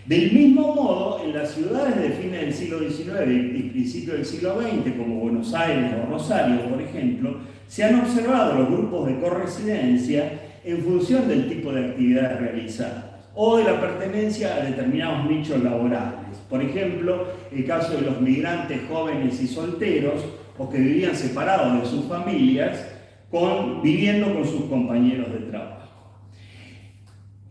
Del mismo modo, en las ciudades de fines del siglo XIX y principios del siglo XX, como Buenos Aires o Rosario, por ejemplo, se han observado los grupos de corresidencia en función del tipo de actividades realizadas o de la pertenencia a determinados nichos laborales. Por ejemplo, el caso de los migrantes jóvenes y solteros o que vivían separados de sus familias, viviendo con sus compañeros de trabajo.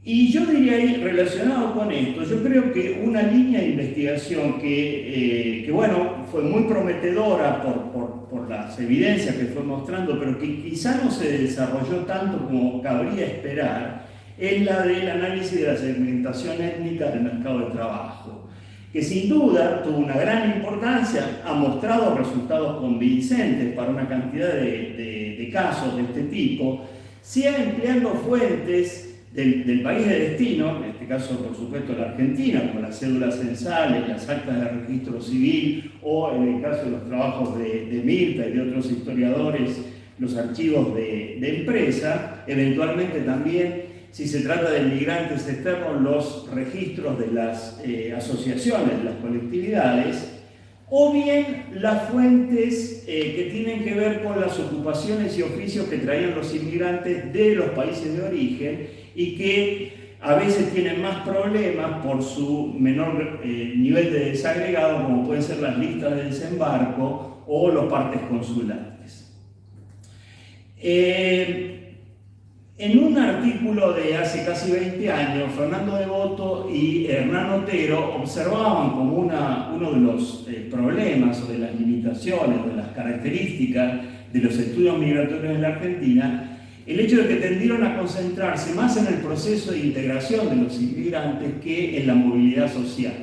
Y yo diría ahí, relacionado con esto, yo creo que una línea de investigación que bueno, fue muy prometedora por las evidencias que fue mostrando, pero que quizá no se desarrolló tanto como cabría esperar, es la del análisis de la segmentación étnica del mercado de trabajo, que sin duda tuvo una gran importancia, ha mostrado resultados convincentes para una cantidad de casos de este tipo, sea empleando fuentes del país de destino, en este caso por supuesto la Argentina, como las cédulas censales, las actas de registro civil, o en el caso de los trabajos de Mirta y de otros historiadores, los archivos de empresa, eventualmente también, si se trata de migrantes externos, los registros de las asociaciones, de las colectividades, o bien las fuentes que tienen que ver con las ocupaciones y oficios que traían los inmigrantes de los países de origen y que a veces tienen más problemas por su menor nivel de desagregado, como pueden ser las listas de desembarco o los partes consulares. En un artículo de hace casi 20 años, Fernando Devoto y Hernán Otero observaban como uno de los problemas o de las limitaciones o de las características de los estudios migratorios en la Argentina el hecho de que tendieron a concentrarse más en el proceso de integración de los inmigrantes que en la movilidad social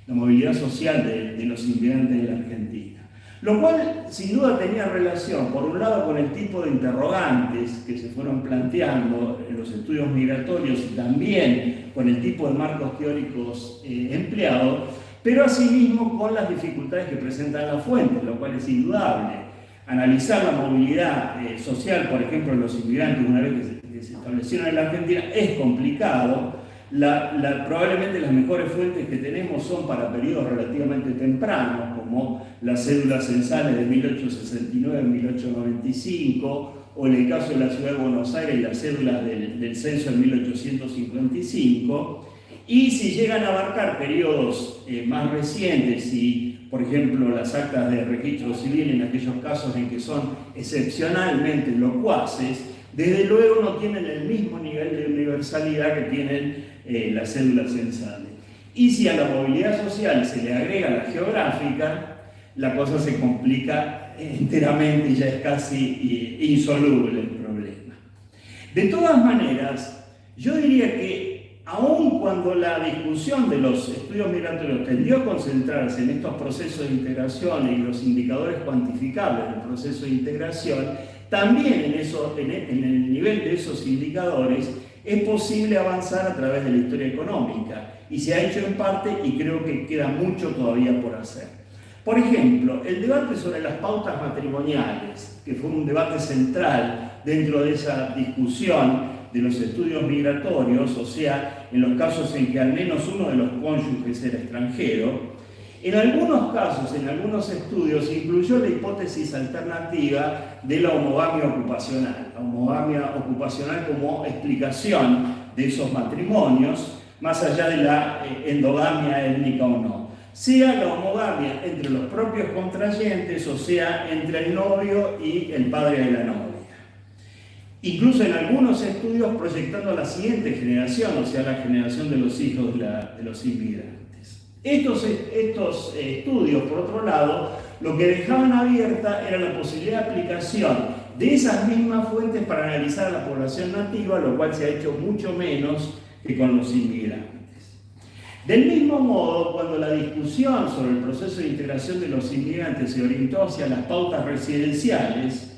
de los inmigrantes en la Argentina. Lo cual sin duda tenía relación, por un lado, con el tipo de interrogantes que se fueron planteando en los estudios migratorios y también con el tipo de marcos teóricos empleados, pero asimismo con las dificultades que presentan las fuentes, lo cual es indudable. Analizar la movilidad social, por ejemplo, de los inmigrantes una vez que se establecieron en la Argentina es complicado. Probablemente las mejores fuentes que tenemos son para periodos relativamente tempranos, como las cédulas censales de 1869-1895, o en el caso de la ciudad de Buenos Aires, las cédulas del censo de 1855. Y si llegan a abarcar periodos más recientes y, por ejemplo, las actas de registro civil en aquellos casos en que son excepcionalmente locuaces, desde luego no tienen el mismo nivel de universalidad que tienen las cédulas censales. Y si a la movilidad social se le agrega la geográfica, la cosa se complica enteramente y ya es casi insoluble el problema. De todas maneras, yo diría que aun cuando la discusión de los estudios migratorios tendió a concentrarse en estos procesos de integración y los indicadores cuantificables del proceso de integración, también en el nivel de esos indicadores es posible avanzar a través de la historia económica, y se ha hecho en parte y creo que queda mucho todavía por hacer. Por ejemplo, el debate sobre las pautas matrimoniales, que fue un debate central dentro de esa discusión de los estudios migratorios, o sea, en los casos en que al menos uno de los cónyuges era extranjero, en algunos casos, en algunos estudios, incluyó la hipótesis alternativa de la homogamia ocupacional como explicación de esos matrimonios, más allá de la endogamia étnica o no. Sea la homogamia entre los propios contrayentes o sea entre el novio y el padre de la novia. Incluso en algunos estudios proyectando a la siguiente generación, o sea, la generación de los hijos de los inmigrantes. Estos estudios, por otro lado, lo que dejaban abierta era la posibilidad de aplicación de esas mismas fuentes para analizar a la población nativa, lo cual se ha hecho mucho menos que con los inmigrantes. Del mismo modo, cuando la discusión sobre el proceso de integración de los inmigrantes se orientó hacia las pautas residenciales,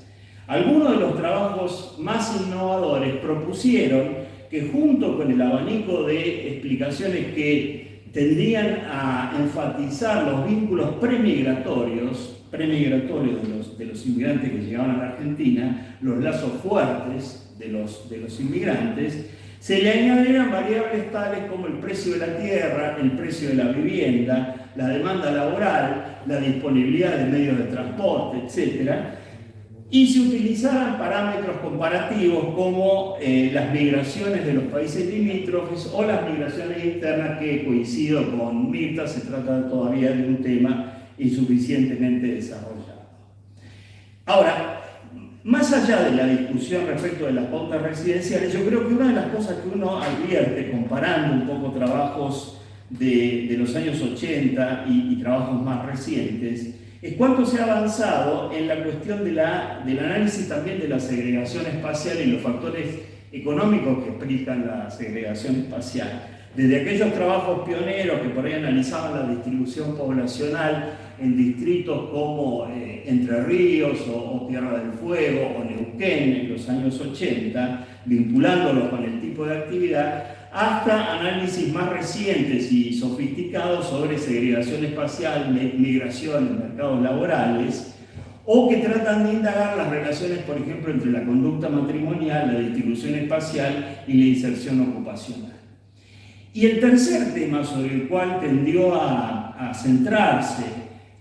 algunos de los trabajos más innovadores propusieron que junto con el abanico de explicaciones que tendían a enfatizar los vínculos premigratorios de los inmigrantes que llegaban a la Argentina, los lazos fuertes de los inmigrantes, se le añadieran variables tales como el precio de la tierra, el precio de la vivienda, la demanda laboral, la disponibilidad de medios de transporte, etc., y se utilizaran parámetros comparativos como las migraciones de los países limítrofes o las migraciones internas, que coincido con Mirta, se trata todavía de un tema insuficientemente desarrollado. Ahora, más allá de la discusión respecto de las pautas residenciales, yo creo que una de las cosas que uno advierte comparando un poco trabajos de los años 80 y trabajos más recientes, es cuánto se ha avanzado en la cuestión del análisis también de la segregación espacial y los factores económicos que explican la segregación espacial. Desde aquellos trabajos pioneros que por ahí analizaban la distribución poblacional en distritos como Entre Ríos o Tierra del Fuego o Neuquén en los años 80, vinculándolos con el tipo de actividad, hasta análisis más recientes y sofisticados sobre segregación espacial, migración en mercados laborales, o que tratan de indagar las relaciones, por ejemplo, entre la conducta matrimonial, la distribución espacial y la inserción ocupacional. Y el tercer tema sobre el cual tendió a centrarse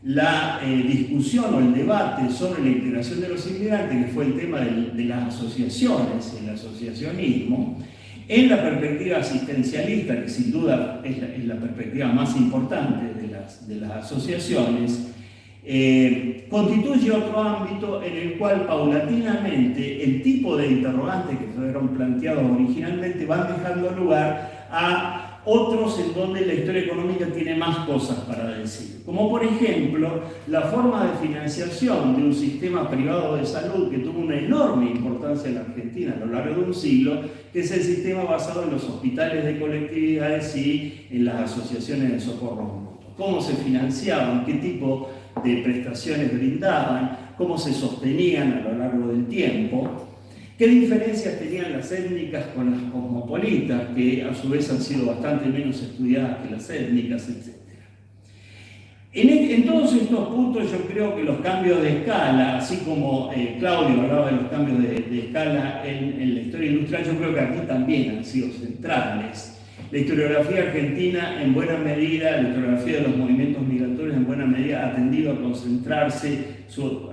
la discusión o el debate sobre la integración de los inmigrantes, que fue el tema de las asociaciones, el asociacionismo, en la perspectiva asistencialista, que sin duda es la perspectiva más importante de las asociaciones, constituye otro ámbito en el cual paulatinamente el tipo de interrogantes que fueron planteados originalmente van dejando lugar a otros en donde la historia económica tiene más cosas para decir, como por ejemplo la forma de financiación de un sistema privado de salud que tuvo una enorme importancia en la Argentina a lo largo de un siglo, que es el sistema basado en los hospitales de colectividades y en las asociaciones de socorro mutuo. Cómo se financiaban, qué tipo de prestaciones brindaban, cómo se sostenían a lo largo del tiempo. ¿Qué diferencias tenían las étnicas con las cosmopolitas, que a su vez han sido bastante menos estudiadas que las étnicas, etc.? En todos estos puntos yo creo que los cambios de escala, así como Claudio hablaba de los cambios de escala en la historia industrial, yo creo que aquí también han sido centrales. La historiografía argentina, en buena medida, la historiografía de los movimientos migratorios, en buena medida, ha tendido a concentrar su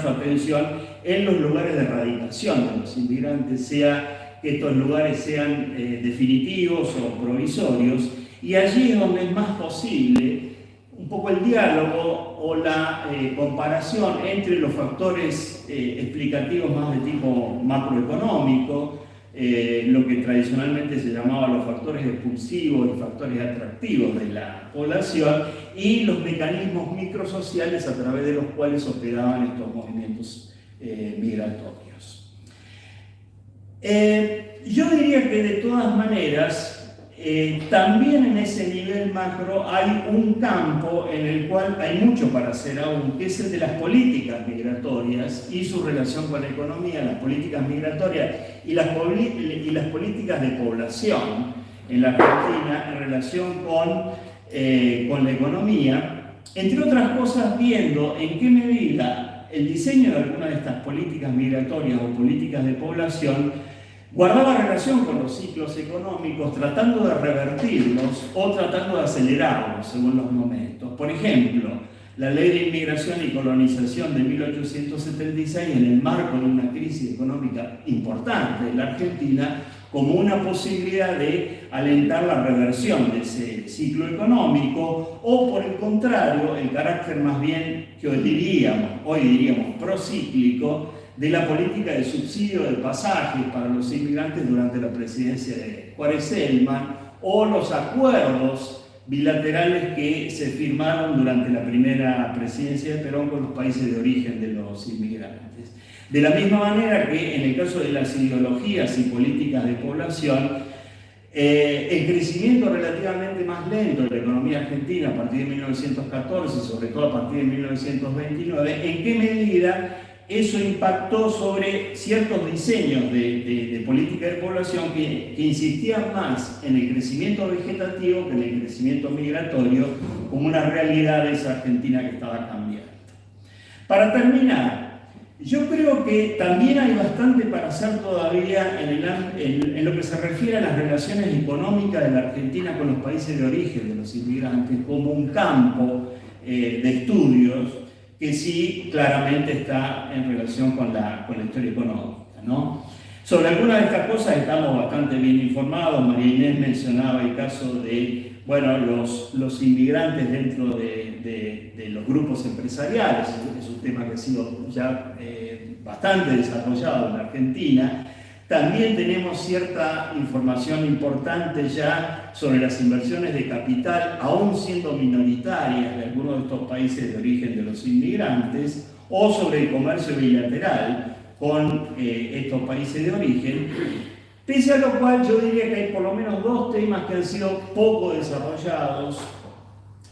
atención en los lugares de radicación de los inmigrantes, sea que estos lugares sean definitivos o provisorios, y allí es donde es más posible un poco el diálogo o la comparación entre los factores explicativos más de tipo macroeconómico, lo que tradicionalmente se llamaba los factores expulsivos y factores atractivos de la población, y los mecanismos microsociales a través de los cuales operaban estos movimientos migratorios. Yo diría que de todas maneras, también en ese nivel macro hay un campo en el cual hay mucho para hacer aún, que es el de las políticas migratorias y su relación con la economía, las políticas migratorias y las políticas de población en la Argentina en relación con la economía, entre otras cosas viendo en qué medida el diseño de alguna de estas políticas migratorias o políticas de población guardaba relación con los ciclos económicos, tratando de revertirlos o tratando de acelerarlos según los momentos. Por ejemplo, la Ley de Inmigración y Colonización de 1876, en el marco de una crisis económica importante en la Argentina, como una posibilidad de alentar la reversión de ese ciclo económico, o por el contrario, el carácter más bien que hoy diríamos procíclico, de la política de subsidio de pasajes para los inmigrantes durante la presidencia de Juárez-Selman, o los acuerdos bilaterales que se firmaron durante la primera presidencia de Perón con los países de origen de los inmigrantes. De la misma manera que en el caso de las ideologías y políticas de población, el crecimiento relativamente más lento de la economía argentina a partir de 1914, sobre todo a partir de 1929, ¿en qué medida eso impactó sobre ciertos diseños de política de población que insistían más en el crecimiento vegetativo que en el crecimiento migratorio, como una realidad de esa Argentina que estaba cambiando? Para terminar, yo creo que también hay bastante para hacer todavía en lo que se refiere a las relaciones económicas de la Argentina con los países de origen de los inmigrantes, como un campo de estudios que sí claramente está en relación con la historia económica, ¿no? Sobre algunas de estas cosas estamos bastante bien informados. María Inés mencionaba el caso de, bueno, los inmigrantes dentro de los grupos empresariales. Es un tema que ha sido ya bastante desarrollado en la Argentina. También tenemos cierta información importante ya sobre las inversiones de capital, aún siendo minoritarias de algunos de estos países de origen de los inmigrantes, o sobre el comercio bilateral con estos países de origen. Pese a lo cual yo diría que hay por lo menos dos temas que han sido poco desarrollados.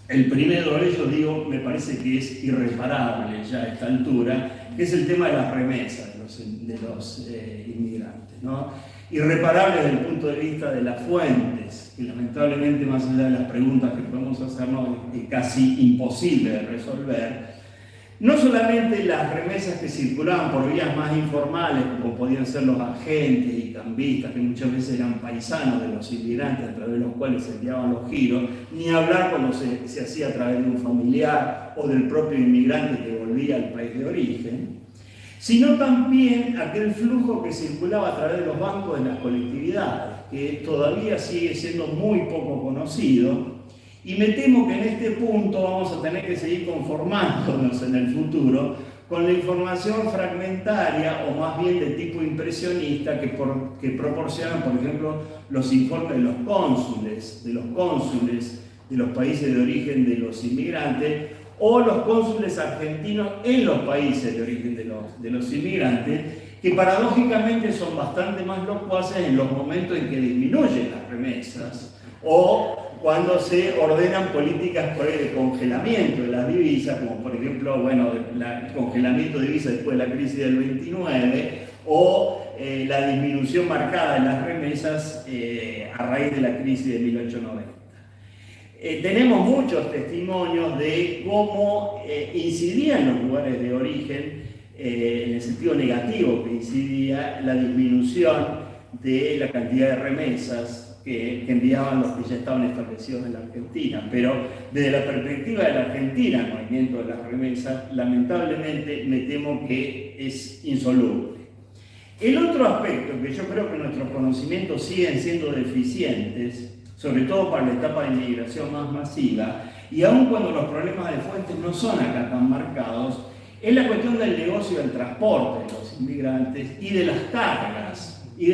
El primero de ellos, me parece que es irreparable ya a esta altura, que es el tema de las remesas de los inmigrantes, ¿no? Irreparable desde el punto de vista de las fuentes, que lamentablemente, más allá de las preguntas que podemos hacernos, es casi imposible de resolver. No solamente las remesas que circulaban por vías más informales, como podían ser los agentes y cambistas, que muchas veces eran paisanos de los inmigrantes a través de los cuales se enviaban los giros, ni hablar cuando se hacía a través de un familiar o del propio inmigrante que volvía al país de origen, sino también aquel flujo que circulaba a través de los bancos de las colectividades, que todavía sigue siendo muy poco conocido. Y me temo que en este punto vamos a tener que seguir conformándonos en el futuro con la información fragmentaria o más bien de tipo impresionista que proporcionan, por ejemplo, los informes de los cónsules de los países de origen de los inmigrantes, o los cónsules argentinos en los países de origen de los inmigrantes, que paradójicamente son bastante más locuaces en los momentos en que disminuyen las remesas o cuando se ordenan políticas de congelamiento de las divisas, como por ejemplo, el congelamiento de divisas después de la crisis del 29, o la disminución marcada en las remesas a raíz de la crisis de 1890. Tenemos muchos testimonios de cómo incidía en los lugares de origen, en el sentido negativo que incidía la disminución de la cantidad de remesas que enviaban los que ya estaban establecidos en la Argentina. Pero desde la perspectiva de la Argentina, el movimiento de las remesas, lamentablemente me temo que es insoluble. El otro aspecto que yo creo que nuestros conocimientos siguen siendo deficientes, sobre todo para la etapa de inmigración más masiva, y aun cuando los problemas de fuentes no son acá tan marcados, es la cuestión del negocio del transporte de los inmigrantes y de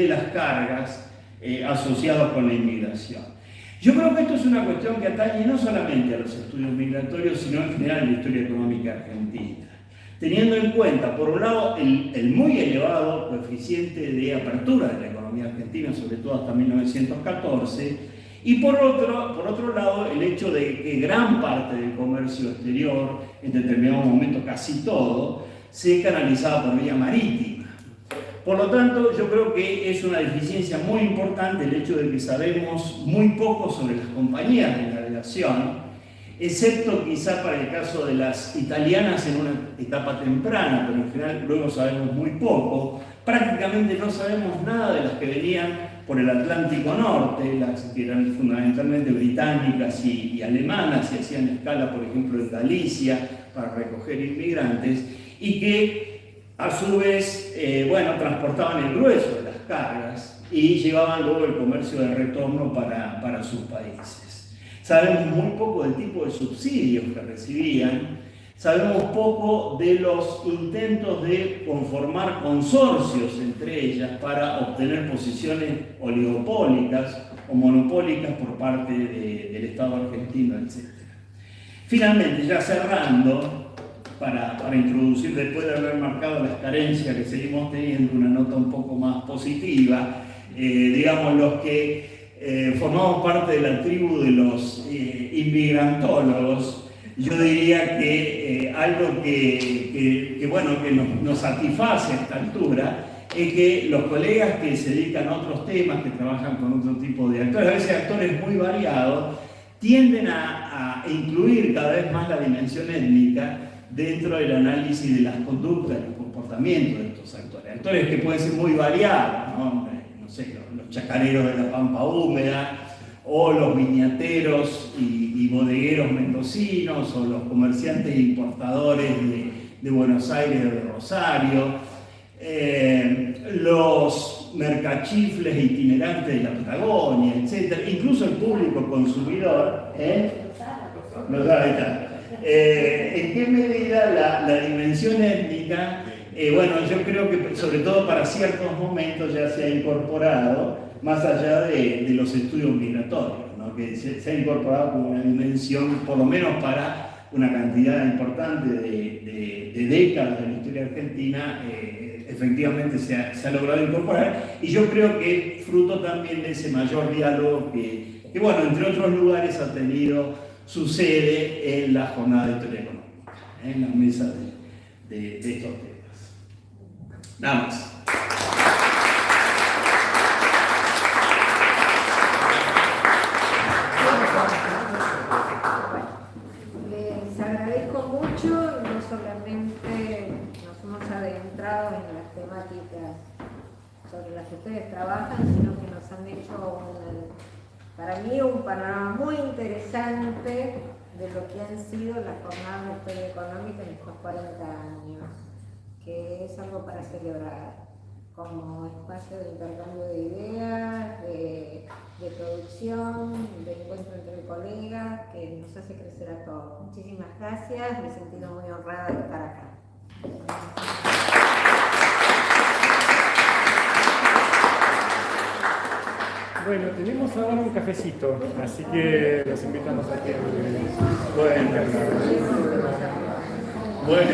las cargas asociados con la inmigración. Yo creo que esto es una cuestión que atañe no solamente a los estudios migratorios, sino en general a la historia económica argentina, teniendo en cuenta, por un lado, el muy elevado coeficiente de apertura de la economía argentina, sobre todo hasta 1914, y por otro lado, el hecho de que gran parte del comercio exterior, en determinado momento casi todo, se canalizaba por vía marítima. Por lo tanto, yo creo que es una deficiencia muy importante el hecho de que sabemos muy poco sobre las compañías de navegación excepto quizá para el caso de las italianas en una etapa temprana, pero en general luego sabemos muy poco. Prácticamente no sabemos nada de las que venían por el Atlántico Norte, las que eran fundamentalmente británicas y alemanas, y hacían escala, por ejemplo, en Galicia para recoger inmigrantes, y que a su vez, transportaban el grueso de las cargas y llevaban luego el comercio de retorno para sus países. Sabemos muy poco del tipo de subsidios que recibían, sabemos poco de los intentos de conformar consorcios entre ellas para obtener posiciones oligopólicas o monopólicas por parte del Estado argentino, etc. Finalmente, ya cerrando, para introducir, después de haber marcado las carencias que seguimos teniendo, una nota un poco más positiva, digamos, los que formamos parte de la tribu de los inmigrantólogos, yo diría que algo que nos satisface a esta altura es que los colegas que se dedican a otros temas, que trabajan con otro tipo de actores, a veces actores muy variados, tienden a incluir cada vez más la dimensión étnica dentro del análisis de las conductas, del comportamiento de estos actores. Actores que pueden ser muy variados, ¿no? No sé, los chacareros de la Pampa Húmeda, o los viñateros y bodegueros mendocinos, o los comerciantes e importadores de Buenos Aires o de Rosario, los mercachifles itinerantes de la Patagonia, etc. Incluso el público consumidor, ¿en qué medida la dimensión étnica, yo creo que sobre todo para ciertos momentos ya se ha incorporado, más allá de los estudios migratorios, ¿no? Que se ha incorporado como una dimensión, por lo menos para una cantidad importante de décadas de la historia argentina, efectivamente se ha logrado incorporar, y yo creo que es fruto también de ese mayor diálogo que entre otros lugares ha tenido su sede en la jornada de historia económica, en la mesa de estos temas. Nada más. Les agradezco mucho, no solamente nos hemos adentrado en las temáticas sobre las que ustedes trabajan, sino que nos han hecho para mí un panorama muy interesante de lo que han sido las jornadas de historia económica en estos 40 años, que es algo para celebrar, como espacio de intercambio de ideas, de producción, de encuentro entre colegas, que nos hace crecer a todos. Muchísimas gracias, me he sentido muy honrada de estar acá. Bueno, tenemos ahora un cafecito, así que los invitamos a que... Bueno.